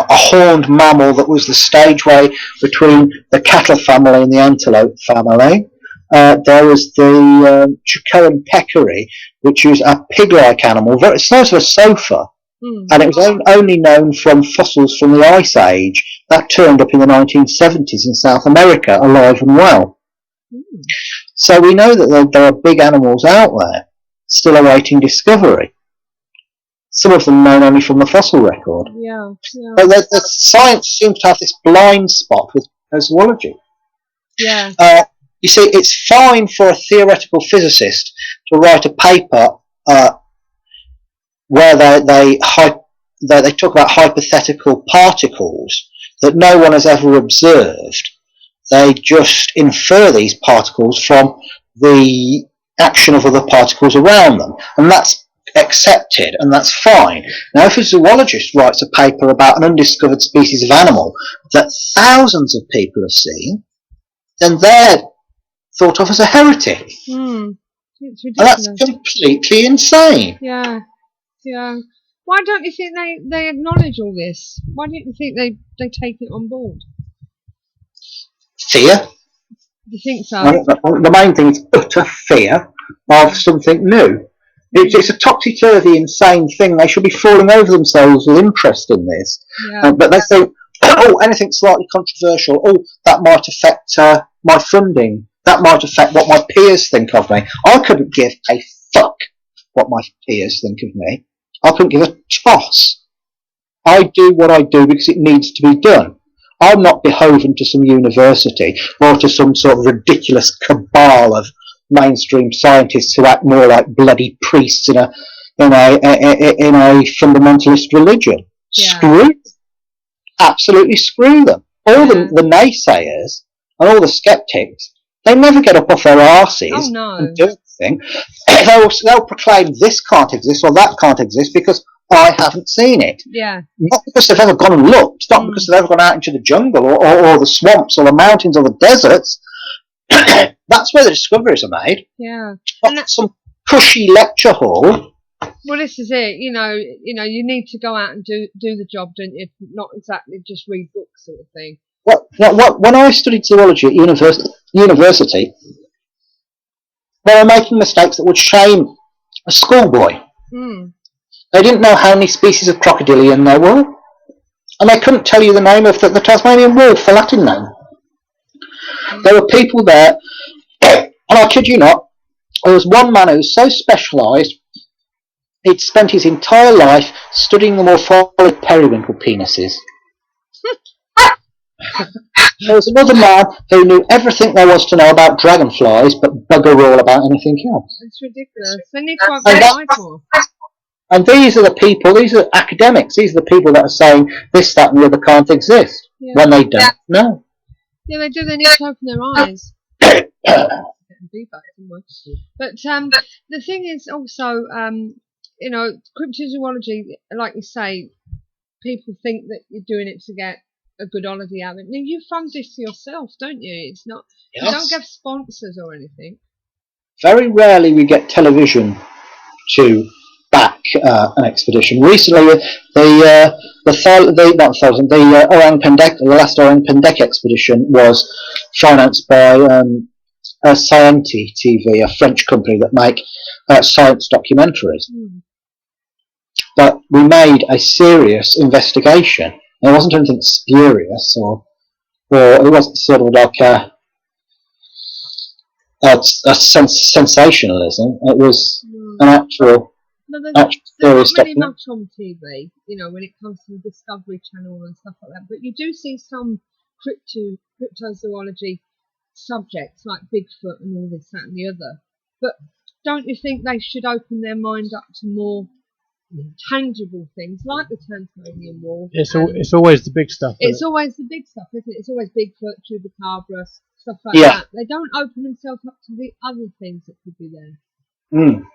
horned mammal that was the stageway between the cattle family and the antelope family. There was the Chicoan peccary, which is a pig-like animal, very sort of a sofa, and it was only known from fossils from the Ice Age. That turned up in the 1970s in South America, alive and well. So we know that there are big animals out there, still awaiting discovery. Some of them known only from the fossil record. Yeah. But the science seems to have this blind spot with zoology. Yeah. You see, it's fine for a theoretical physicist to write a paper where they talk about hypothetical particles that no one has ever observed. They just infer these particles from the action of other particles around them, and that's accepted, and that's fine. Now, if a zoologist writes a paper about an undiscovered species of animal that thousands of people have seen, then they're thought of as a heretic. It's ridiculous. And that's completely insane. Yeah. Why don't you think they acknowledge all this? Why don't you think they take it on board? Fear. Do you think so? The main thing is utter fear of something new. It's a topsy-turvy, insane thing. They should be falling over themselves with interest in this. Yeah. But they think, oh, anything slightly controversial, oh, that might affect my funding. That might affect what my peers think of me. I couldn't give a fuck what my peers think of me. I couldn't give a toss. I do what I do because it needs to be done. I'm not beholden to some university or to some sort of ridiculous cabal of mainstream scientists who act more like bloody priests in a fundamentalist religion. Yeah. Screw them. Absolutely screw them. All the naysayers and all the skeptics, they never get up off their arses and do anything. They'll proclaim this can't exist or that can't exist because I haven't seen it. Yeah. Not because they've ever gone and looked, not because they've ever gone out into the jungle or the swamps or the mountains or the deserts. That's where the discoveries are made. Yeah. Not some cushy lecture hall. Well, this is it. You know, you need to go out and do the job, don't you? Not exactly just read books, sort of thing. When I studied zoology at university, they were making mistakes that would shame a schoolboy. Mm. They didn't know how many species of crocodilian there were, and they couldn't tell you the name of the Tasmanian Wolf, the Latin name. There were people there, and I kid you not, there was one man who was so specialised, he'd spent his entire life studying the morphology of periwinkle penises. There was another man who knew everything there was to know about dragonflies, but bugger all about anything else. It's ridiculous. They need to update more. And these are the people, these are academics, these are the people that are saying this, that and the other can't exist, when they don't know. Yeah, they do. They need to open their eyes. But the thing is also, cryptozoology, like you say, people think that you're doing it to get a good holiday out of it. Now, you fund this yourself, don't you? It's not. Yes. You don't get sponsors or anything. Very rarely we get television to back an expedition. Recently, the Orang Pendek, the last Orang Pendek expedition was financed by Scienti TV, a French company that make science documentaries. Mm. But we made a serious investigation. It wasn't anything spurious, or it wasn't sort of like a sensationalism. It was an actual. No, there's not many much on TV, when it comes to the Discovery Channel and stuff like that. But you do see some cryptozoology subjects like Bigfoot and all this, that, and the other. But don't you think they should open their mind up to more tangible things like the Tasmanian Wolf? It's always the big stuff. It's always the big stuff, isn't it? It's always Bigfoot, Chupacabra, stuff like that. They don't open themselves up to the other things that could be there. Mm.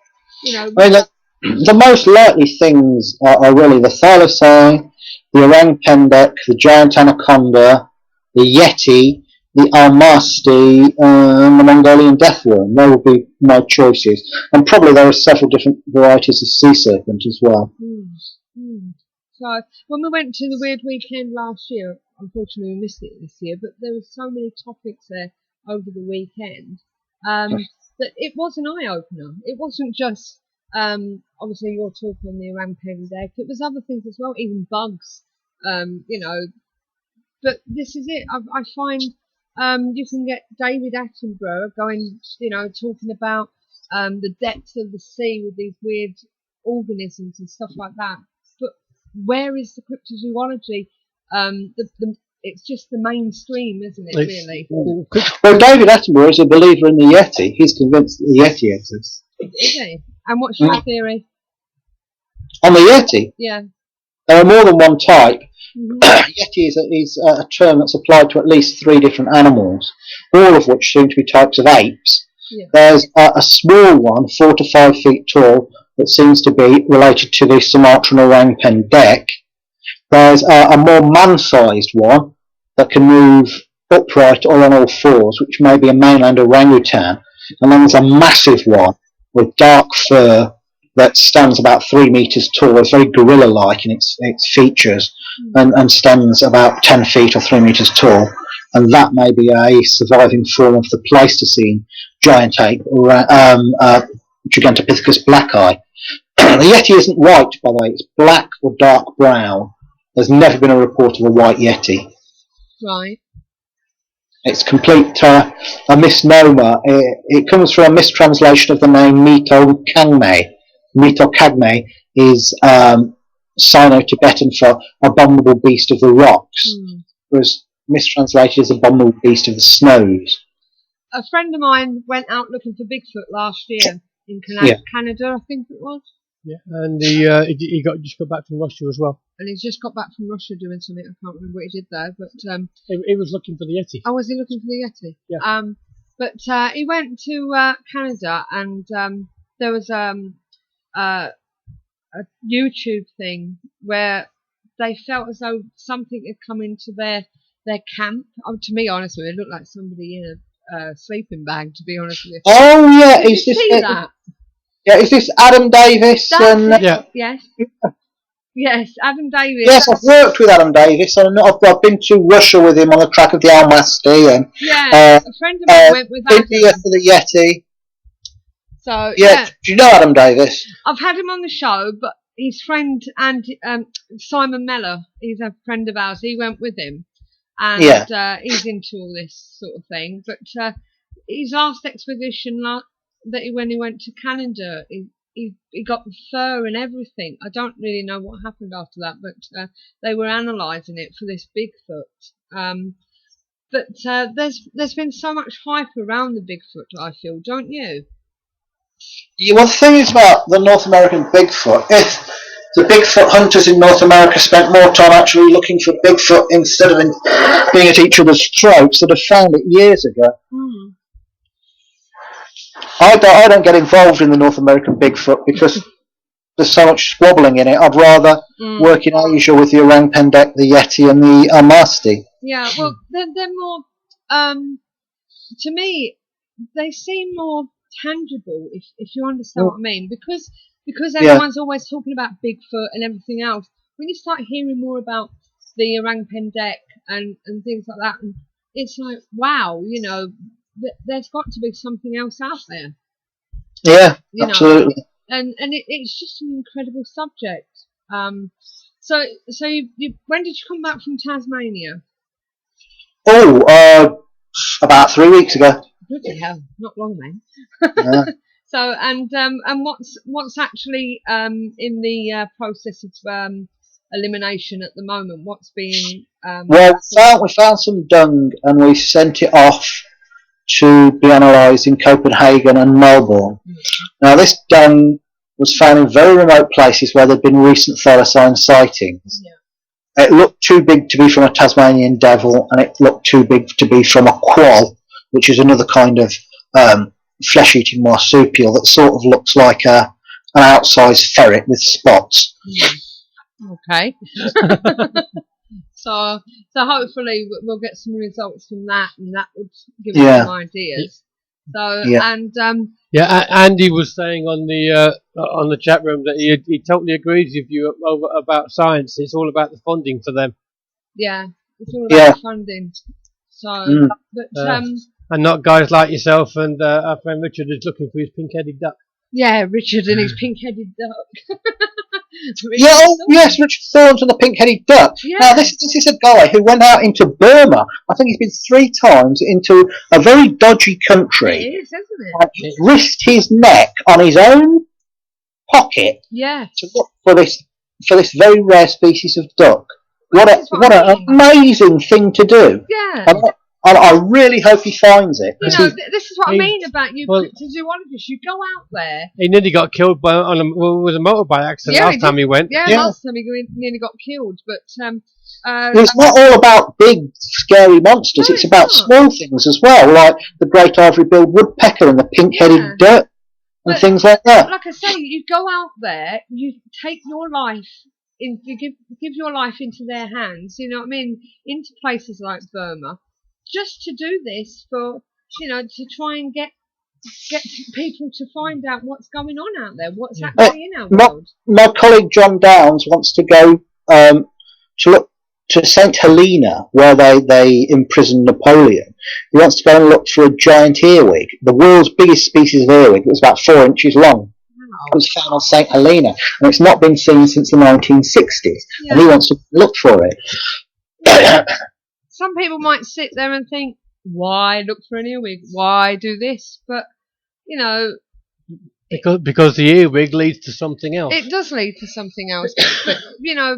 The most likely things are really the thylacine, the orang pendek, the giant anaconda, the yeti, the almasti, and the Mongolian deathworm. They would be my choices. And probably there are several different varieties of sea serpent as well. So, when we went to the Weird Weekend last year, unfortunately we missed it this year, but there were so many topics there over the weekend that it was an eye-opener. It wasn't just... obviously you're talking on the orang pendek. It was other things as well, even bugs, but this is it. I find you can get David Attenborough going, talking about the depths of the sea with these weird organisms and stuff like that. But where is the cryptozoology? It's just the mainstream, isn't it, really? Well, David Attenborough is a believer in the Yeti. He's convinced that the Yeti exists. Is he? And what's your theory? On the Yeti? Yeah. There are more than one type. Mm-hmm. Yeti is a term that's applied to at least 3 different animals, all of which seem to be types of apes. Yeah. There's a small one, 4 to 5 feet tall, that seems to be related to the Sumatran orang pendek. There's a more man-sized one that can move upright or on all fours, which may be a mainland orangutan. And then there's a massive one with dark fur that stands about 3 meters tall. It's very gorilla-like in its features, and stands about 10 feet or 3 meters tall. And that may be a surviving form of the Pleistocene giant ape, Gigantopithecus blacki. The Yeti isn't white, by the way. It's black or dark brown. There's never been a report of a white Yeti. Right. It's complete a misnomer. It comes from a mistranslation of the name Mitokagme. Mitokagme is Sino-Tibetan for abominable beast of the rocks, whereas mistranslated as abominable beast of the snows. A friend of mine went out looking for Bigfoot last year in Canada, I think it was. Yeah, and he just got back from Russia as well. And he's just got back from Russia doing something. I can't remember what he did there, but he was looking for the Yeti. Oh, was he looking for the Yeti? Yeah. But he went to Canada, and there was a YouTube thing where they felt as though something had come into their camp. To me, honestly, it looked like somebody in a sleeping bag. To be honest with you. Oh yeah, Did you see that? Yeah, is this Adam Davis? Yes. Yes, Adam Davis. Yes, I've worked with Adam Davis, and I've been to Russia with him on the track of the Almasty, and a friend of mine went with Adam. India for the Yeti. So yeah, do you know Adam Davis? I've had him on the show, but his friend and Simon Meller, he's a friend of ours. He went with him, and he's into all this sort of thing. But his last expedition, when he went to Canada, he got the fur and everything. I don't really know what happened after that, but they were analysing it for this Bigfoot. But there's been so much hype around the Bigfoot, I feel, don't you? Yeah, well, the thing is about the North American Bigfoot, if the Bigfoot hunters in North America spent more time actually looking for Bigfoot instead of being at each other's throats, they'd have found it years ago. I don't get involved in the North American Bigfoot because there's so much squabbling in it. I'd rather work in Asia with the orang pendek, the Yeti, and the Almasty. Yeah, well, they're more, to me, they seem more tangible, if you understand what I mean, because everyone's always talking about Bigfoot and everything else. When you start hearing more about the orang pendek and things like that, and it's like, wow, there's got to be something else out there. Yeah, absolutely. And it's just an incredible subject. So you when did you come back from Tasmania? About 3 weeks ago. Bloody hell, not long then. Yeah. So and what's actually in the process of elimination at the moment? What's being well, we found some dung and we sent it off to be analysed in Copenhagen and Melbourne. Now, this dung was found in very remote places where there had been recent Thylacine sightings. It looked too big to be from a Tasmanian devil, and it looked too big to be from a quoll, which is another kind of flesh-eating marsupial that sort of looks like an outsized ferret with spots. Okay. So hopefully we'll get some results from that, and that would give us some ideas. So Andy was saying on the chat room that he totally agrees with you about science. It's all about the funding for them. Yeah, it's all about funding. So, and not guys like yourself and our friend Richard is looking for his pink-headed duck. Yeah, Richard and his pink-headed duck. Yes, Richard Thorns and the pink-headed duck. Yeah. Now, this is a guy who went out into Burma. I think he's been 3 times into a very dodgy country. It is, isn't it? And he risked his neck on his own pocket to look for this very rare species of duck. What an amazing thing to do. Yeah. And I really hope he finds it. This is what I mean about you cryptozoologists. You go out there. He nearly got killed with a motorbike accident last time he went. Yeah, last time he nearly got killed. But it's not all about big, scary monsters. It's about small things as well, like the great ivory-billed woodpecker and the pink-headed duck and things like that. Like I say, you go out there, you take your life. You give your life into their hands. You know what I mean? Into places like Burma. Just to do this for, to try and get people to find out what's going on out there, what's happening in our world. My colleague John Downs wants to go to look to St Helena, where they imprisoned Napoleon, He wants to go and look for a giant earwig, the world's biggest species of earwig. It was about 4 inches long. It was found on St Helena, and it's not been seen since the 1960s. And he wants to look for it. Some people might sit there and think, why look for an earwig? Why do this? But, you know... Because the earwig leads to something else. It does lead to something else. But you know,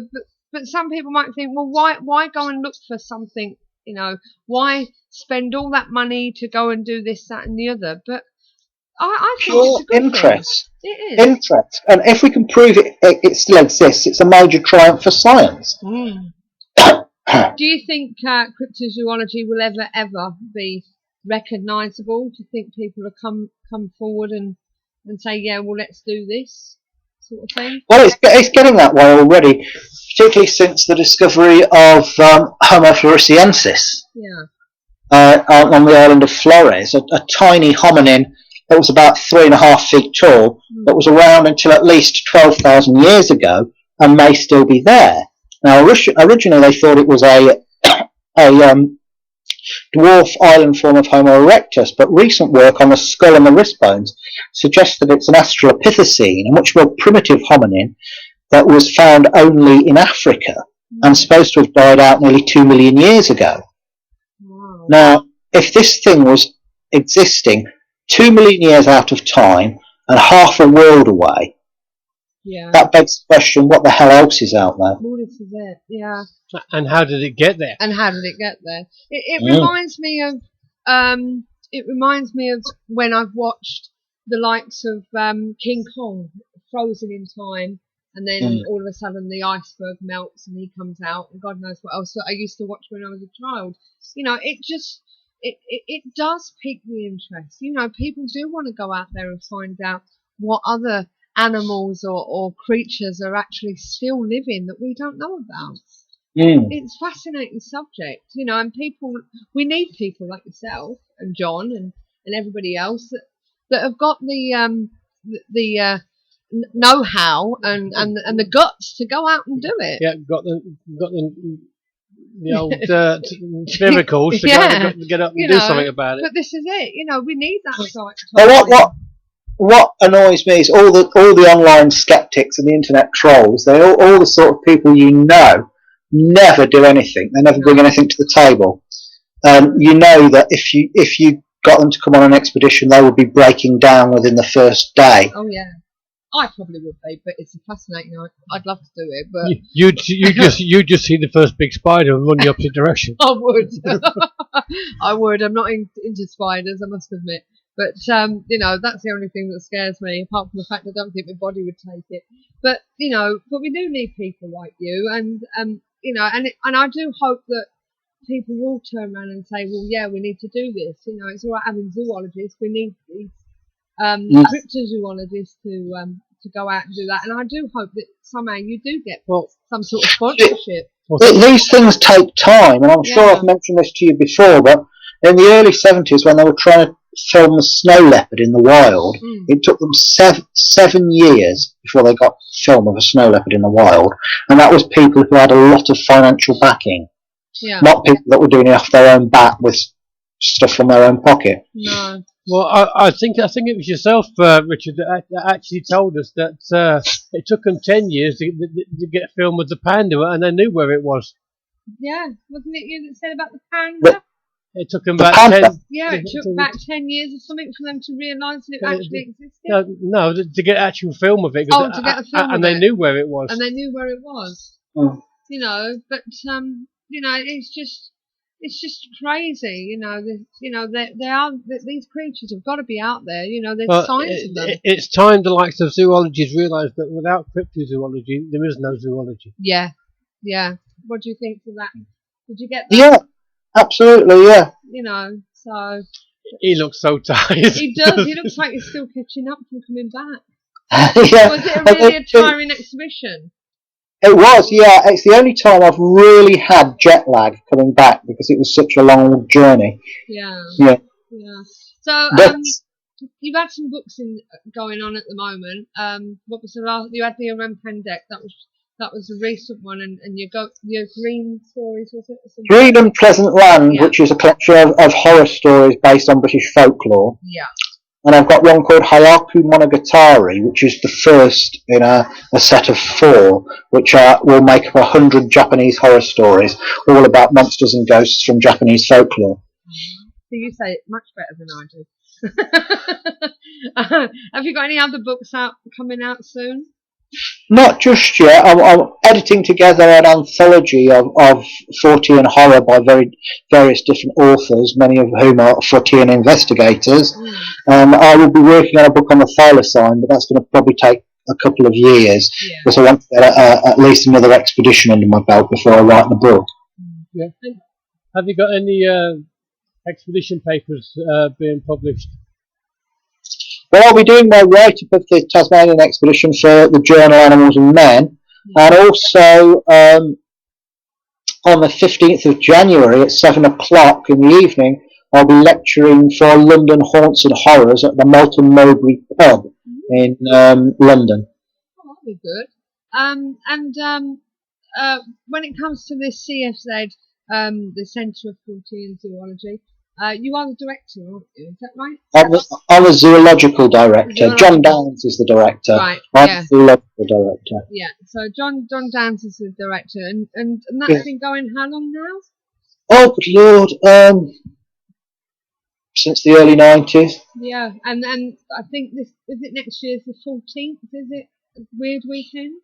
but some people might think, well, why go and look for something, you know, why spend all that money to go and do this, that and the other? But I think it's a good interest. Thing. It is. Interest. And if we can prove it still exists, it's a major triumph for science. Mm. Do you think cryptozoology will ever be recognisable? Do you think people will come forward and say, yeah, well, let's do this sort of thing? Well, it's getting that way already, particularly since the discovery of Homo floresiensis on the island of Flores, a tiny hominin that was about 3.5 feet tall, that was around until at least 12,000 years ago and may still be there. Now, originally they thought it was a dwarf island form of Homo erectus, but recent work on the skull and the wrist bones suggests that it's an Australopithecine, a much more primitive hominin that was found only in Africa and supposed to have died out nearly 2 million years ago. Wow. Now, if this thing was existing 2 million years out of time and half a world away, that begs the question, what the hell else is out there? Well, this is it, yeah. And how did it get there? It reminds me of when I've watched the likes of King Kong frozen in time, and then all of a sudden the iceberg melts and he comes out, and God knows what else that I used to watch when I was a child. You know, it does pique the interest. You know, people do want to go out there and find out what other animals or creatures are actually still living that we don't know about. It's a fascinating subject, you know, and we need people like yourself and John and everybody else that have got the know-how and the guts to go out and do it. Yeah, got the old miracles to get up and do something about it. But this is it, you know, we need that side. Well, what annoys me is all the online skeptics and the internet trolls. They're all the sort of people you know never do anything. They never bring anything to the table. You know that if you got them to come on an expedition, they would be breaking down within the first day. Oh yeah, I probably would be, but it's fascinating. I'd love to do it, but you just see the first big spider and run the opposite direction. I would. I would. I'm not into spiders, I must admit. But, you know, that's the only thing that scares me, apart from the fact I don't think my body would take it. But, you know, we do need people like you, and you know, and I do hope that people will turn around and say, well, yeah, we need to do this. You know, it's all right having zoologists. We need these cryptozoologists to go out and do that. And I do hope that somehow you do get some sort of sponsorship. These things take time, and I'm sure I've mentioned this to you before, but in the early 70s when they were trying to film the snow leopard in the wild, it took them 7 years before they got film of a snow leopard in the wild, and that was people who had a lot of financial backing, not people that were doing it off their own bat with stuff from their own pocket. No. Well, I think it was yourself, Richard, that actually told us that it took them 10 years to get film with the panda, and they knew where it was. Yeah, wasn't it you that said about the panda? It took them about 10. Yeah, it took about 10 years or something for them to realise that it actually existed. No, to get actual film of it. To get a film and they knew where it was. And they knew where it was. You know, but you know, it's just crazy. You know, these creatures have got to be out there. You know, there's signs of them. It's time the likes of zoologists realise that without cryptozoology, there is no zoology. Yeah. What do you think of that? Did you get that? Yeah. Absolutely, yeah. You know, so... He looks so tired. He does. He looks like he's still catching up from coming back. Yeah. Was it really a tiring exhibition? It was, yeah. It's the only time I've really had jet lag coming back because it was such a long journey. Yeah. Yeah. So, you've had some books going on at the moment. What was the last? You had the Pandek. That was That was a recent one, and your Green Stories, was it? Or something? Green and Pleasant Land, Yeah. which is a collection of horror stories based on British folklore. Yeah. And I've got one called Hayaku Monogatari, which is the first in a set of 4, which will make up 100 Japanese horror stories, all about monsters and ghosts from Japanese folklore. So you say it much better than I do. Have you got any other books coming out soon? Not just yet. I'm editing together an anthology of Fortean horror by various different authors, many of whom are Fortean investigators. I will be working on a book on the Thylacine, but that's going to probably take a couple of years, because I want to get at least another expedition under my belt before I write the book. Yeah. Have you got any expedition papers being published? Well, I'll be doing my write-up of the Tasmanian expedition for the journal Animals and Men, and also on the 15th of January at 7 o'clock in the evening, I'll be lecturing for London Haunts and Horrors at the Melton Mowbray pub in London. Oh, that'll be good. When it comes to this CFZ, the Centre of Fortean Zoology, you are the director, aren't you? Is that right? I'm a zoological director. John Downs is the director. Right, I'm yeah. the zoological director. Yeah, so John Downs is the director, and that's been going how long now? Oh, good Lord. Since the early 90s. Yeah, and I think is it next year's the 14th, is it? Weird Weekend?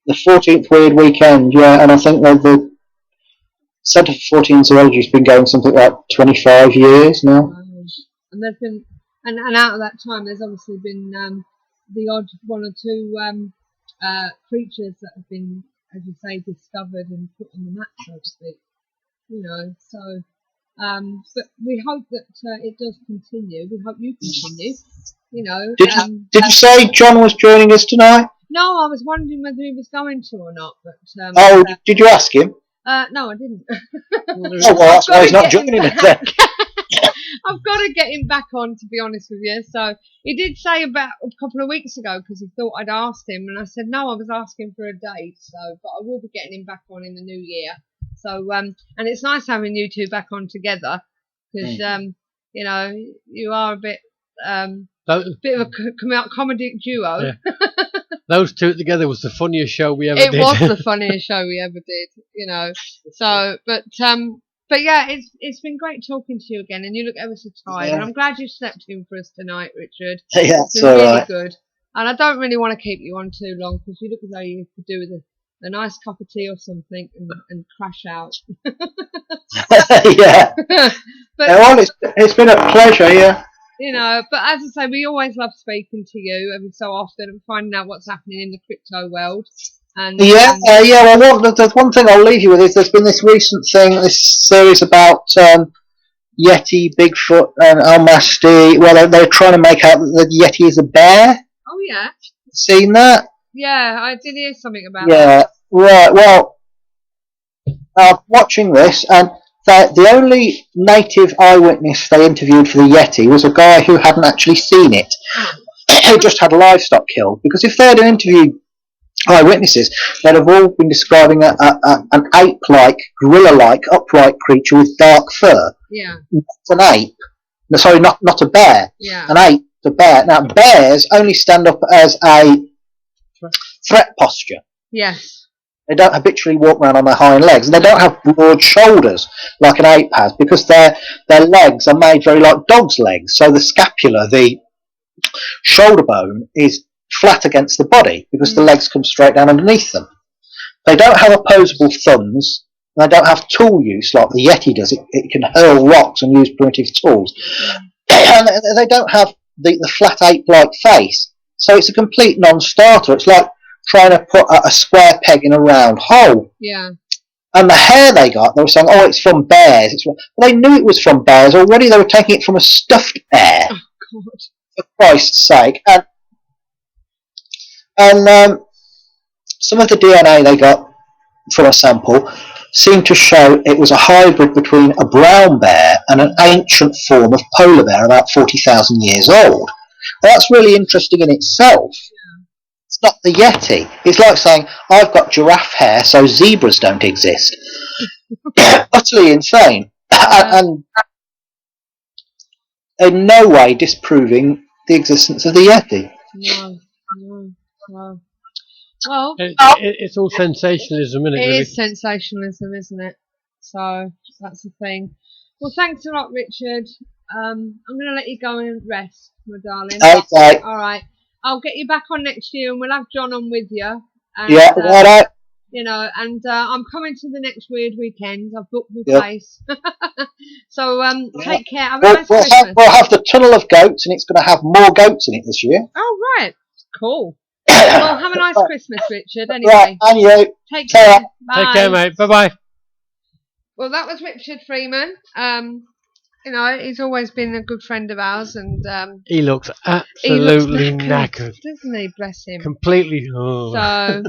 The 14th Weird Weekend, yeah, and I think that the Centre for Fortean Zoology has been going something like 25 years now. And there's been, and out of that time, there's obviously been the odd one or two creatures that have been, as you say, discovered and put on the map, so to speak. You know, so, but we hope that it does continue. We hope you continue. You know. Did you say John was joining us tonight? No, I was wondering whether he was going to or not. But did you ask him? No, I didn't. Oh, well, that's why he's not joining us then. I've got to get him back on, to be honest with you. So he did say about a couple of weeks ago, because he thought I'd asked him, and I said no, I was asking for a date. So, but I will be getting him back on in the new year. So, and it's nice having you two back on together, because you know, you are a bit of a comedic duo. Yeah. Those two together was the funniest show we ever did. It was the funniest show we ever did, you know. So, but yeah, it's been great talking to you again, and you look ever so tired. And I'm glad you slept in for us tonight, Richard. Yeah, it's been really good. And I don't really want to keep you on too long, because you look as though you could do with a nice cup of tea or something and crash out. Yeah. But well, it's been a pleasure, yeah. You know, but as I say, we always love speaking to you every so often and finding out what's happening in the crypto world. And well, there's one thing I'll leave you with is there's been this recent thing, this series about Yeti, Bigfoot, and Almasty. Well, they're trying to make out that the Yeti is a bear. Oh yeah. Seen that? Yeah, I did hear something about that. Yeah, right. Well, watching this, and the only native eyewitness they interviewed for the Yeti was a guy who hadn't actually seen it. He just had livestock killed. Because if they had interviewed eyewitnesses, they'd have all been describing an ape-like, gorilla-like, upright creature with dark fur. Yeah. It's an ape. No, sorry, not a bear. Yeah. An ape, a bear. Now, bears only stand up as a threat posture. Yes. They don't habitually walk around on their hind legs, and they don't have broad shoulders like an ape has, because their legs are made very like dog's legs. So the scapula, the shoulder bone, is flat against the body because the legs come straight down underneath them. They don't have opposable thumbs, and they don't have tool use like the Yeti does. It can hurl rocks and use primitive tools. And they don't have the flat ape-like face. So it's a complete non-starter. It's like trying to put a square peg in a round hole. Yeah. And the hair they got, they were saying, oh, it's from bears. Well, they knew it was from bears already. They were taking it from a stuffed bear. Oh, God. For Christ's sake. And some of the DNA they got from a sample seemed to show it was a hybrid between a brown bear and an ancient form of polar bear about 40,000 years old. Well, that's really interesting in itself. It's not the Yeti. It's like saying, I've got giraffe hair, so zebras don't exist. Utterly insane. And in no way disproving the existence of the Yeti. No. Well, It's all sensationalism, isn't it? it Really? is sensationalism, isn't it? So that's the thing. Well, thanks a lot, Richard. I'm going to let you go and rest, my darling. Okay. All right. I'll get you back on next year, and we'll have John on with you. And, Yeah, right. You know, and I'm coming to the next Weird Weekend. I've booked my Yep. place. So take care. Have a nice We'll Christmas. we'll have the Tunnel of Goats, and it's going to have more goats in it this year. Oh, right. Cool. Well, have a nice Christmas, Richard. Anyway, Right, and you. take care. Bye. Take care, mate. Bye-bye. Well, that was Richard Freeman. You know, he's always been a good friend of ours, and He looks he looks absolutely knackered. doesn't he? Bless him. Completely. Oh. So,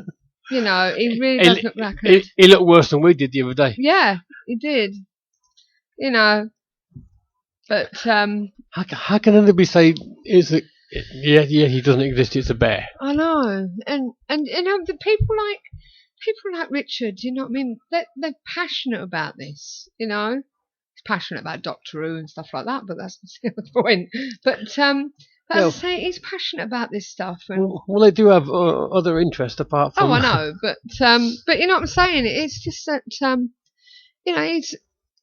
you know, he really does look knackered. He looked worse than we did the other day. Yeah, he did. You know, but How can anybody say he doesn't exist? It's a bear. I know, and you know, the people like Richard, you know what I mean? They're passionate about this, you know. He's passionate about Doctor Who and stuff like that, but that's the point. But as I say, he's passionate about this stuff. And, Well, they do have other interests apart from. oh, I know, but you know what I'm saying? It's just that you know,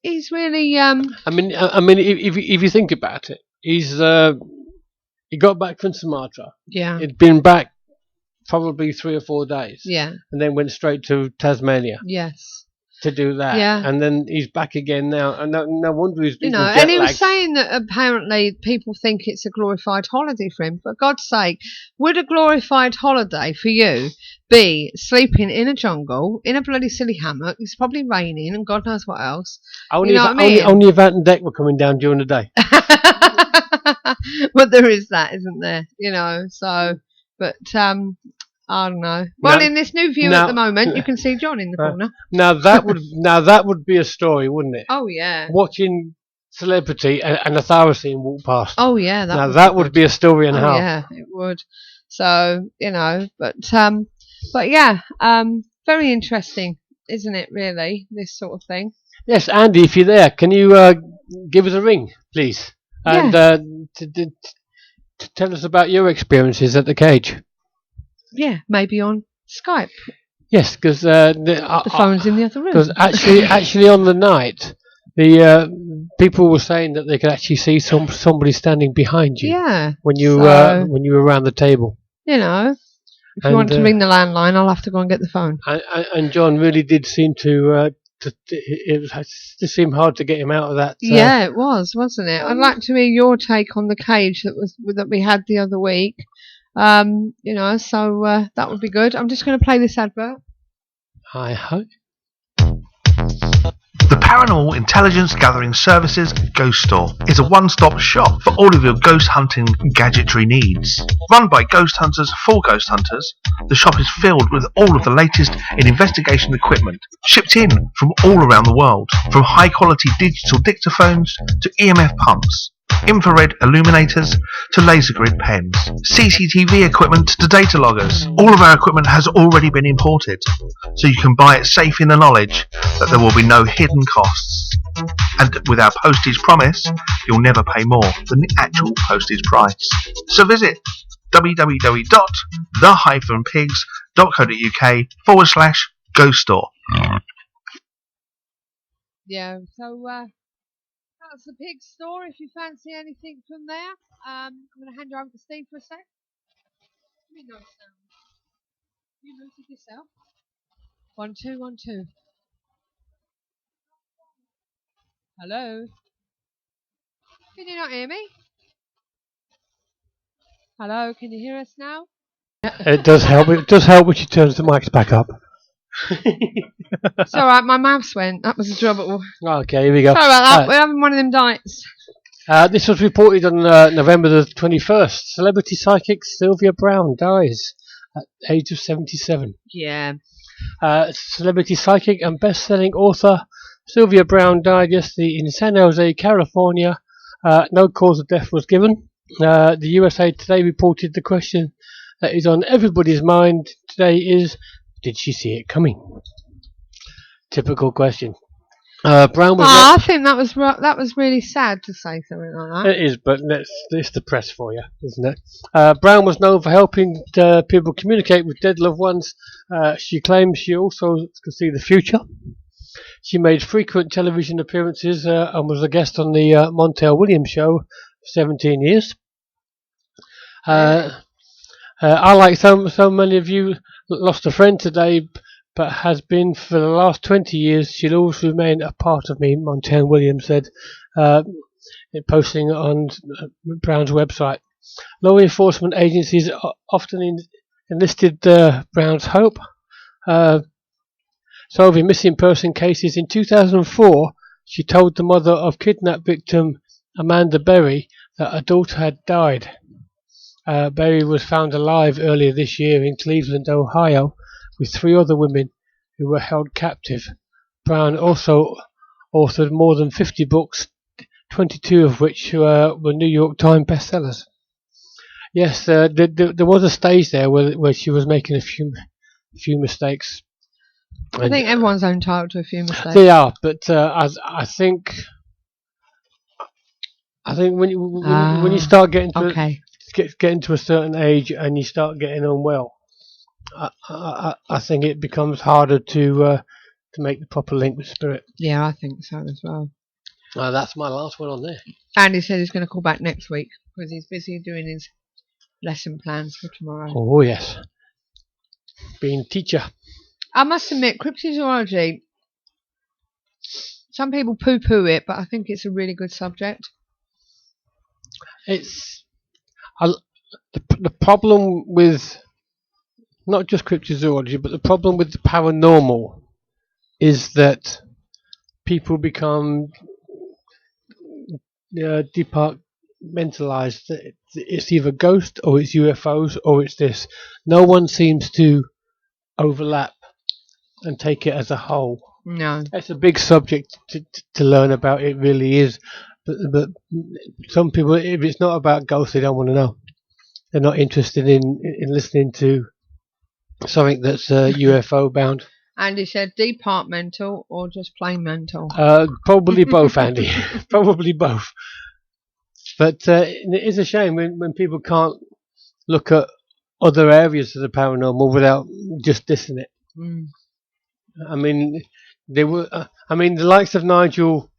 he's really I mean, if you think about it, he got back from Sumatra. yeah. He'd been back probably 3 or 4 days. Yeah. And then went straight to Tasmania Yes. to do that. Yeah. And then he's back again now. And no wonder he's You been know, and he was saying that apparently people think it's a glorified holiday for him. For God's sake, would a glorified holiday for you be sleeping in a jungle, in a bloody silly hammock? It's probably raining and God knows what else. Only, you know what I mean? only if Ant and Deck were coming down during the day. But there is that, isn't there? You know, so, but I don't know. Well, in this new view at the moment, you can see John in the corner. Now that would be a story, wouldn't it? Oh, yeah. Watching Celebrity and a Thylacine walk past. Oh, yeah. That would be a story and a half. Yeah, it would. So, you know, but yeah, very interesting, isn't it, really, this sort of thing? Yes, Andy, if you're there, can you give us a ring, please? And to tell us about your experiences at the cage. Yeah, maybe on Skype. Yes, because The phone's in the other room. Because actually on the night, the people were saying that they could actually see somebody standing behind you. Yeah. When you were around the table. You know, if you want to ring the landline, I'll have to go and get the phone. And John really did seem to. It seemed hard to get him out of that. Yeah, it was, wasn't it? I'd like to hear your take on the cage that we had the other week. You know, so that would be good. I'm just going to play this advert. I hope. The Paranormal Intelligence Gathering Services Ghost Store is a one-stop shop for all of your ghost hunting gadgetry needs. Run by ghost hunters for ghost hunters, the shop is filled with all of the latest in investigation equipment, shipped in from all around the world, from high-quality digital dictaphones to EMF pumps, infrared illuminators to laser grid pens, CCTV equipment to data loggers. All of our equipment has already been imported, so you can buy it safe in the knowledge that there will be no hidden costs. And with our postage promise, you'll never pay more than the actual postage price. So visit www.the-pigs.co.uk/ghost store. Yeah, so that's the pig store. If you fancy anything from there, I'm going to hand you over to Steve for a sec. Give me no sound. You muted yourself. 1 2 1 2. Hello. Can you not hear me? Hello, can you hear us now? It does help. It does help when she turns the mics back up. It's alright, my mouse went. That was the trouble. Okay, here we go. Sorry about that. We're having one of them nights. This was reported on November the 21st. Celebrity psychic Sylvia Browne dies at the age of 77. Yeah. Celebrity psychic and best-selling author Sylvia Browne died yesterday in San Jose, California. No cause of death was given. The USA Today reported the question that is on everybody's mind today is, did she see it coming? Typical question. Brown was I think that was really sad to say something like that. It is, but it's the press for you, isn't it? Brown was known for helping people communicate with dead loved ones. She claims she also could see the future. She made frequent television appearances and was a guest on the Montel Williams show for 17 years. I, like so many of you, lost a friend today, but has been for the last 20 years. She'll always remain a part of me, Montel Williams said, posting on Brown's website. Law enforcement agencies often enlisted Brown's hope. Solving missing person cases. In 2004, she told the mother of kidnapped victim Amanda Berry that her daughter had died. Berry was found alive earlier this year in Cleveland, Ohio, with 3 other women who were held captive. Brown also authored more than 50 books, 22 of which were New York Times bestsellers. Yes, there was a stage there where she was making a few mistakes. I think everyone's entitled to a few mistakes. They are, but I think when you start getting to getting to a certain age and you start getting unwell, I think it becomes harder to make the proper link with spirit. Yeah, I think so as well. That's my last one on there. Andy said he's going to call back next week because he's busy doing his lesson plans for tomorrow. Oh yes, being a teacher. I must admit, cryptozoology, some people poo-poo it, but I think it's a really good subject. It's the problem with not just cryptozoology, but the problem with the paranormal is that people become departmentalized. It's either ghost or it's UFOs or it's this. No one seems to overlap and take it as a whole. No. It's a big subject to learn about. It really is. But some people, if it's not about ghosts, they don't want to know. They're not interested in listening to something that's UFO bound. Andy said departmental or just plain mental? Probably both, Andy. Probably both. But it is a shame when people can't look at other areas of the paranormal without just dissing it. Mm. I mean, they were. The likes of Nigel,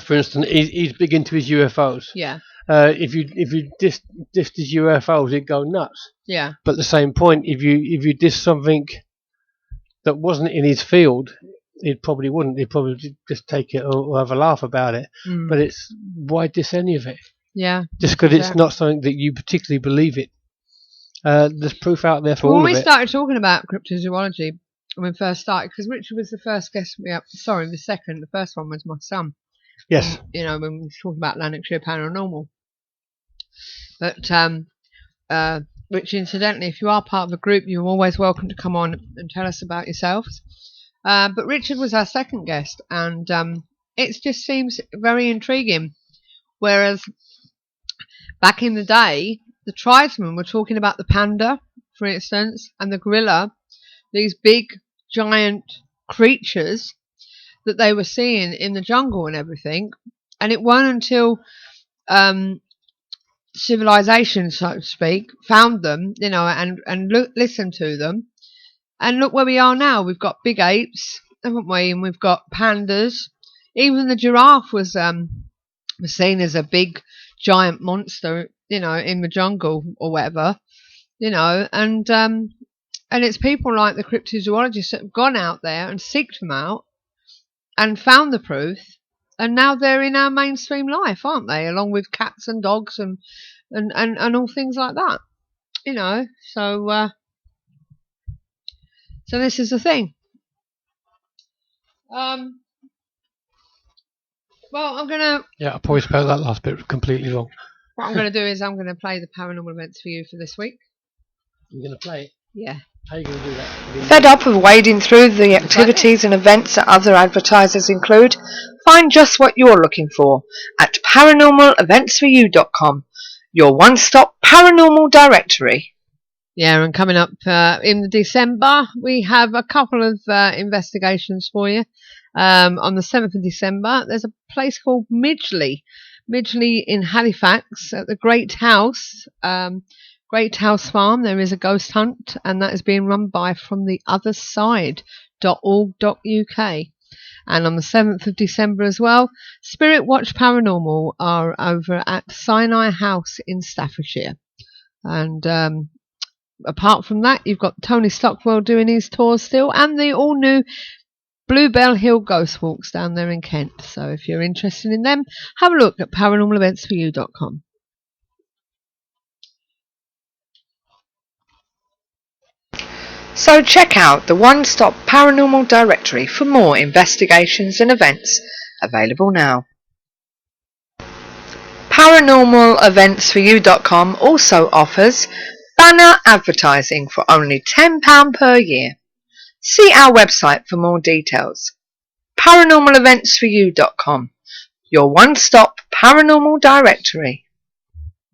for instance, he's big into his UFOs. Yeah. If you dissed his UFOs, he'd go nuts. Yeah. But at the same point, if you diss something that wasn't in his field, he probably wouldn't. He'd probably just take it or have a laugh about it. Mm. But it's why diss any of it? Yeah. Just because it's not something that you particularly believe in. There's proof out there for all of it. When we started talking about cryptozoology, when we first started, because Richard was the first guest the second. The first one was my son. Yes. When we were talking about Lanarkshire Paranormal. But, which incidentally, if you are part of a group, you're always welcome to come on and tell us about yourselves. But Richard was our second guest, and it just seems very intriguing. Whereas back in the day, the tribesmen were talking about the panda, for instance, and the gorilla, these big, giant creatures that they were seeing in the jungle and everything. And it wasn't until civilization, so to speak, found them, and listened to them. And look where we are now. We've got big apes, haven't we? And we've got pandas. Even the giraffe was seen as a big, giant monster, in the jungle or whatever, and it's people like the cryptozoologists that have gone out there and seeked them out and found the proof, and now they're in our mainstream life, aren't they? Along with cats and dogs and all things like that, So this is the thing. Well, I'm gonna. Yeah, I probably spelled that last bit completely wrong. What I'm going to do is I'm going to play the paranormal events for you for this week. You're going to play it? Yeah. How are you going to do that? Fed up of wading through the activities and events that other advertisers include? Find just what you're looking for at paranormaleventsforyou.com, your one-stop paranormal directory. Yeah, and coming up in December, we have a couple of investigations for you. On the 7th of December, there's a place called Midgley in Halifax at the Great House Farm. There is a ghost hunt, and that is being run by fromtheotherside.org.uk. And on the 7th of December as well, Spirit Watch Paranormal are over at Sinai House in Staffordshire. And apart from that, you've got Tony Stockwell doing his tour still, and the all-new Bluebell Hill Ghost Walks down there in Kent. So if you're interested in them, have a look at paranormaleventsforyou.com. So check out the one-stop paranormal directory for more investigations and events, available now. Paranormaleventsforyou.com also offers banner advertising for only £10 per year. See our website for more details. Paranormaleventsforyou.com, your one-stop paranormal directory.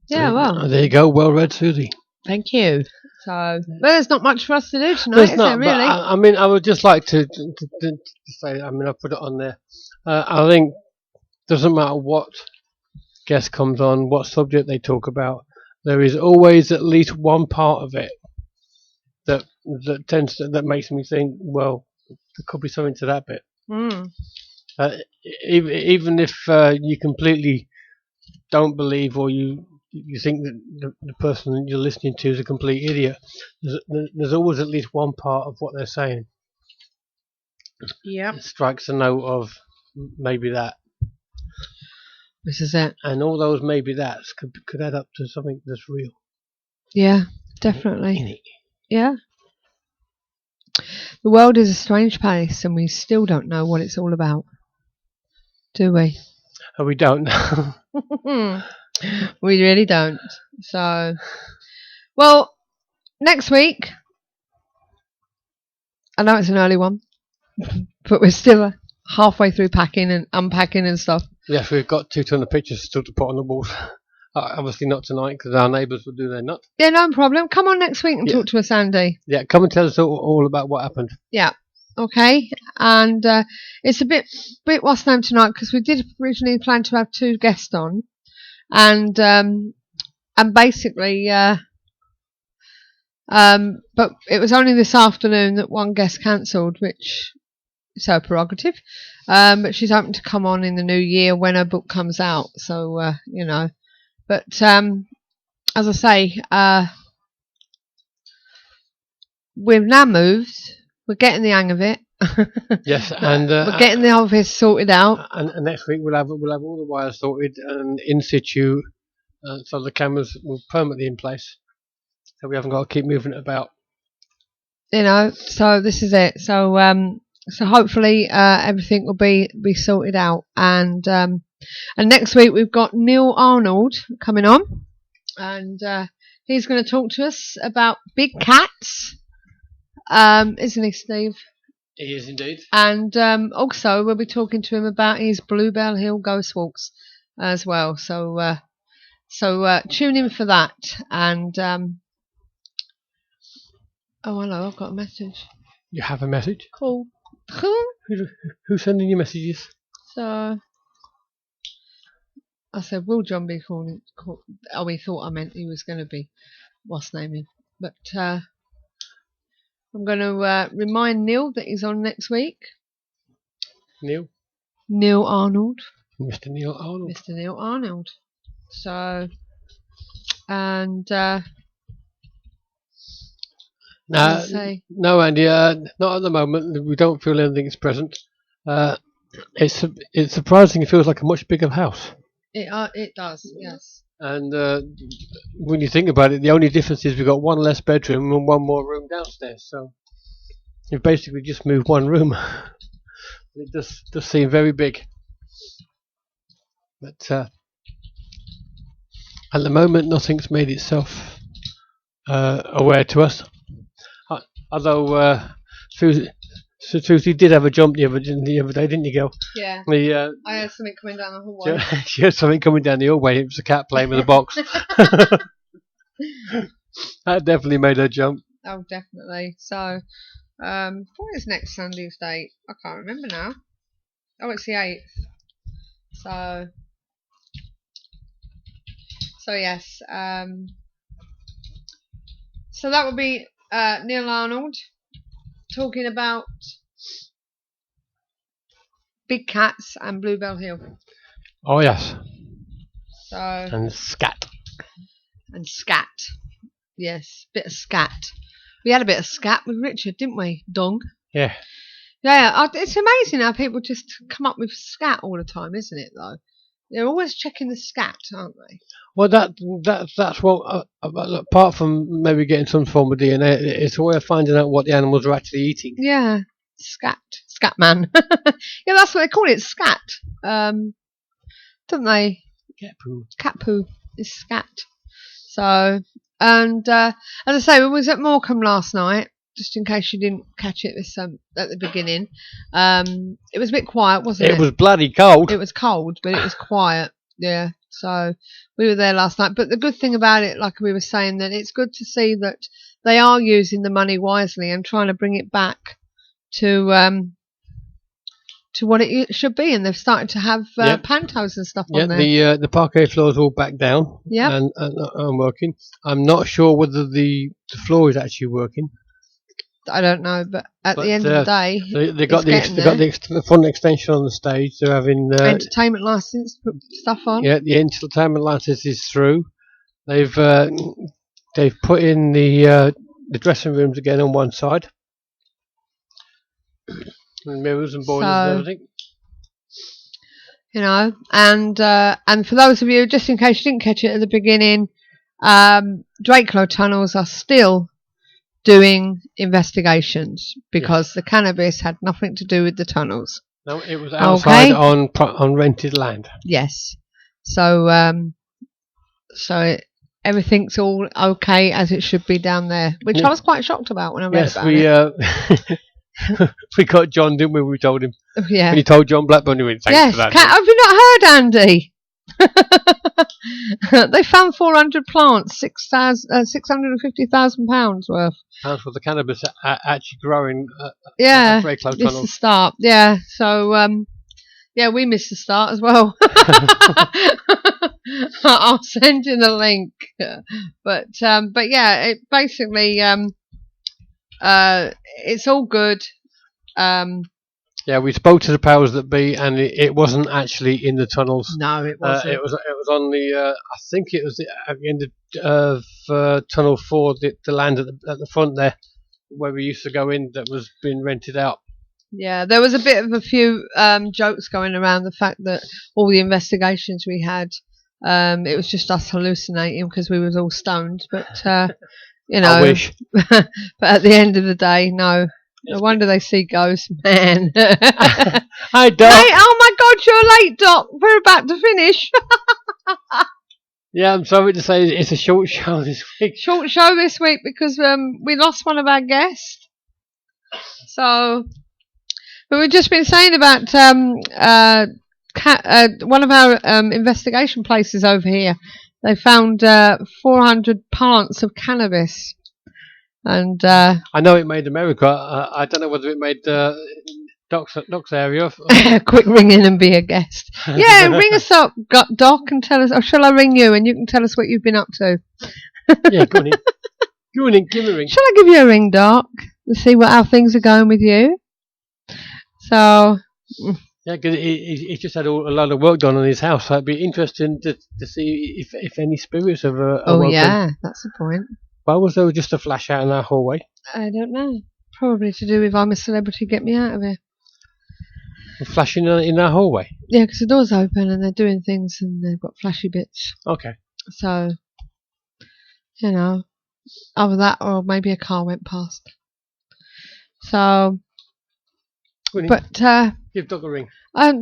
Yeah, well. There you go. Well read, Susie. Thank you. So, well, there's not much for us to do tonight, is there, really? I mean, I would just like to say, I mean, I put it on there. I think it doesn't matter what guest comes on, what subject they talk about, there is always at least one part of it that makes me think, well, there could be something to that bit. Even if you completely don't believe, or you think that the person that you're listening to is a complete idiot, there's always at least one part of what they're saying. Yeah. It strikes a note of maybe that. This is it. And all those maybe that's could add up to something that's real. Yeah, definitely. In it. Yeah. The world is a strange place, and we still don't know what it's all about. Do we? Oh, we don't know. We really don't. So, well, next week, I know it's an early one, but we're still halfway through packing and unpacking and stuff. Yes, we've got 2 tons of pictures still to put on the walls. Obviously not tonight, because our neighbours will do their nut. Yeah, no problem. Come on next week and talk to us, Andy. Yeah, come and tell us all about what happened. Yeah. Okay. And it's a bit what's name tonight, because we did originally plan to have 2 guests on, and basically, but it was only this afternoon that one guest cancelled, which is her prerogative. But she's hoping to come on in the new year when her book comes out. So you know. But as I say, we've now moved. We're getting the hang of it. Yes, and we're getting the office sorted out. And next week we'll have all the wires sorted and in situ, so the cameras will permanently in place. So we haven't got to keep moving it about. You know. So this is it. So so hopefully everything will be sorted out. And next week we've got Neil Arnold coming on, and he's going to talk to us about big cats, isn't he, Steve? He is indeed. And also we'll be talking to him about his Bluebell Hill Ghost Walks as well. So tune in for that. And oh hello, I've got a message. You have a message? Cool. Who's sending you messages? So I said, will John be calling? Oh, he thought I meant he was going to be what's naming. But I'm going to remind Neil that he's on next week. Neil Arnold. Mr. Neil Arnold. Mr. Neil Arnold. So, and no, Andy, not at the moment. We don't feel anything is present. It's surprising. It feels like a much bigger house. It does, yes. And when you think about it, the only difference is we've got one less bedroom and one more room downstairs. So you've basically just moved one room. It does seem very big. But at the moment, nothing's made itself aware to us. Although Susie did have a jump the other day, didn't you, girl? Yeah. I heard something coming down the hallway. She heard something coming down the hallway. It was a cat playing with a box. That definitely made her jump. Oh, definitely. So, what is next Sunday's date? I can't remember now. Oh, it's the 8th. So yes. So that would be Neil Arnold talking about big cats and Bluebell Hill. Oh yes. So And scat. and scat. Yes, bit of scat. We had a bit of scat with Richard, didn't we? Dong. Yeah. Yeah, it's amazing how people just come up with scat all the time, isn't it? Though they're always checking the scat, aren't they? Well, that's what. Apart from maybe getting some form of DNA, it's a way of finding out what the animals are actually eating. Yeah, scat man. Yeah, that's what they call it, scat. Don't they? Cat poo is scat. So, and as I say, we was at Morecambe last night. Just in case you didn't catch it at the beginning, it was a bit quiet, wasn't it? It was bloody cold. It was cold, but it was quiet. Yeah. So we were there last night. But the good thing about it, like we were saying, that it's good to see that they are using the money wisely and trying to bring it back to what it should be. And they've started to have pantos and stuff on there. The parquet floor is all back down. Yeah. And working. I'm not sure whether the floor is actually working. I don't know, but at the end of the day, they got the front extension on the stage. They're having entertainment license, put stuff on. Yeah, the entertainment license is through. They've put in the dressing rooms again on one side, and mirrors and boilers and everything. You know, and for those of you, just in case you didn't catch it at the beginning, Drakelow tunnels are still doing investigations because the cannabis had nothing to do with the tunnels. No, it was outside on rented land. Yes. So everything's all okay as it should be down there, which I was quite shocked about when I read about it. We got John, didn't we? We told him. Yeah. When he told John Blackburn, he went, thanks for that. Have you not heard, Andy? They found 400 plants, £650,000 worth. Pounds for the cannabis actually growing. Yeah, It's the start. Yeah, so we missed the start as well. I'll send you the link. But yeah, it basically it's all good. Yeah, we spoke to the powers that be, and it wasn't actually in the tunnels. No, it wasn't. It was on the. I think it was at the end of Tunnel 4, the land at the front there, where we used to go in. That was being rented out. Yeah, there was a few jokes going around the fact that all the investigations we had, it was just us hallucinating because we was all stoned. But you know, I wish. But at the end of the day, no. No wonder they see ghosts, man. Hi, Doc. Hey, oh my God, you're late, Doc. We're about to finish. Yeah, I'm sorry to say it's a short show this week. Short show this week because we lost one of our guests. So, but we've just been saying about one of our investigation places over here. They found 400 plants of cannabis. And I know it made America. I don't know whether it made Doc's area. Quick ring in and be a guest. Yeah, ring us up, Doc, and tell us. Or shall I ring you and you can tell us what you've been up to? Yeah, go on in. Go on in, give me a ring. Shall I give you a ring, Doc, to see how things are going with you? So. Yeah, because he's just had a lot of work done on his house. So it'd be interesting to see if any spirits have. Yeah, that's the point. Why was there just a flash out in our hallway? I don't know. Probably to do with I'm a Celebrity, get me out of here. Flashing in our hallway? Yeah, because the door's open and they're doing things and they've got flashy bits. Okay. So, you know, either that or maybe a car went past. So, but give Doc a ring.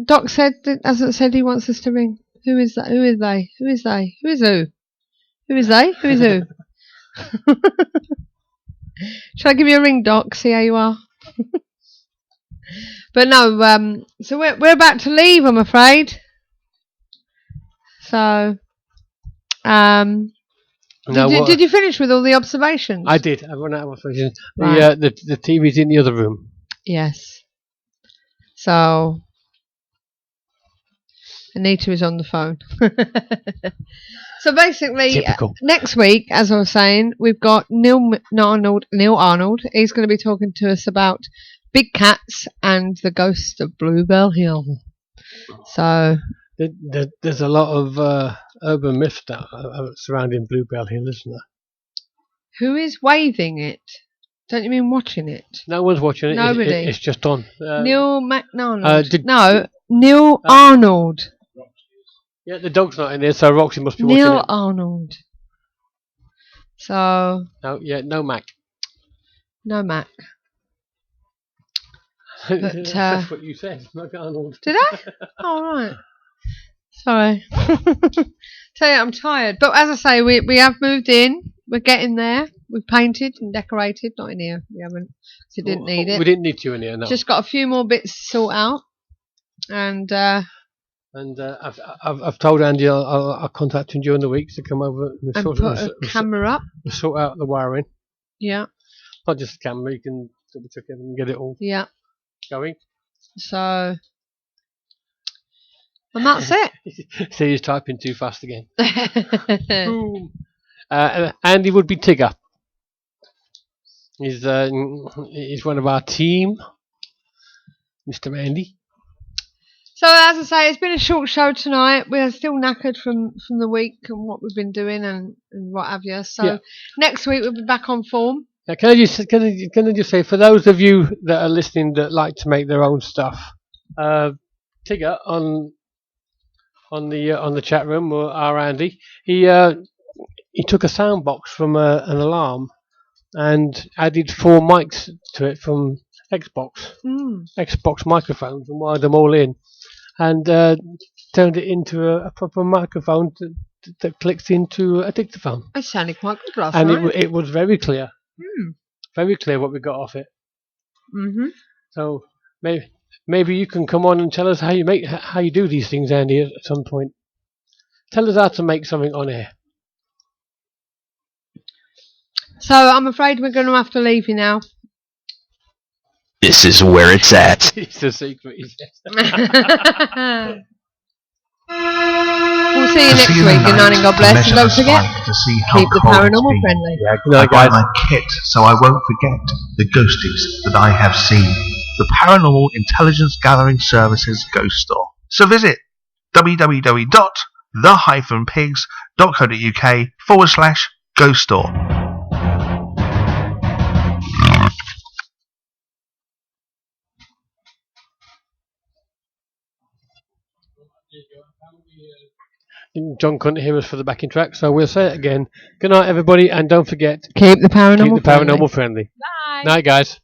Doc hasn't said he wants us to ring. Who is that? Who is they? Who is they? Who is who? Who is they? Who is who? Shall I give you a ring, Doc? See how you are. But no, so we're about to leave, I'm afraid. So, Did you finish with all the observations? I did. I run out of observations. Right. The TV's in the other room. Yes. So Anita is on the phone. So basically, next week, as I was saying, we've got Neil Arnold. He's going to be talking to us about big cats and the ghost of Bluebell Hill. So there's a lot of urban myths surrounding Bluebell Hill, isn't there? Who is waving it? Don't you mean watching it? No one's watching it. Nobody. It's just on. Neil McDonald. Neil Arnold. Arnold. Yeah, the dog's not in there, so Roxy must be watching it. Neil Arnold. So. No Mac. No Mac. But, that's what you said, Mac Arnold. Did I? Oh, right. Sorry. Tell you, I'm tired. But as I say, we have moved in. We're getting there. We've painted and decorated. Not in here. We haven't. Because we didn't need it. We didn't need you in here, no. Just got a few more bits to sort out. And I've told Andy I'll contact him during the week to come over and put a camera up. Sort out the wiring. Yeah. Not just a camera, you can double check it and get it all going. So. And that's it. See, he's typing too fast again. Andy would be Tigger. He's one of our team, Mr. Andy. So as I say, it's been a short show tonight. We are still knackered from the week and what we've been doing and what have you. So next week we'll be back on form. Now, can I just say, for those of you that are listening that like to make their own stuff, Tigger on the chat room, or our Andy, he took a sound box from an alarm and added 4 mics to it from Xbox microphones, and wired them all in, and turned it into a proper microphone that clicks into a dictaphone. It sounded quite good last night. And it was very clear. Very clear what we got off it. Mm-hmm. So maybe you can come on and tell us how you do these things, Andy, at some point. Tell us how to make something on air. So I'm afraid we're going to have to leave you now. This is where it's at. It's a secret. We'll see you next week. Good night and God bless. And don't forget, keep the paranormal friendly. Yeah, I buy my kit so I won't forget the ghosties that I have seen. The Paranormal Intelligence Gathering Services Ghost Store. So visit www.the-pigs.co.uk/ghost store. John couldn't hear us for the backing track, so we'll say it again. Good night, everybody, and don't forget, keep the paranormal friendly. Bye. Night, guys.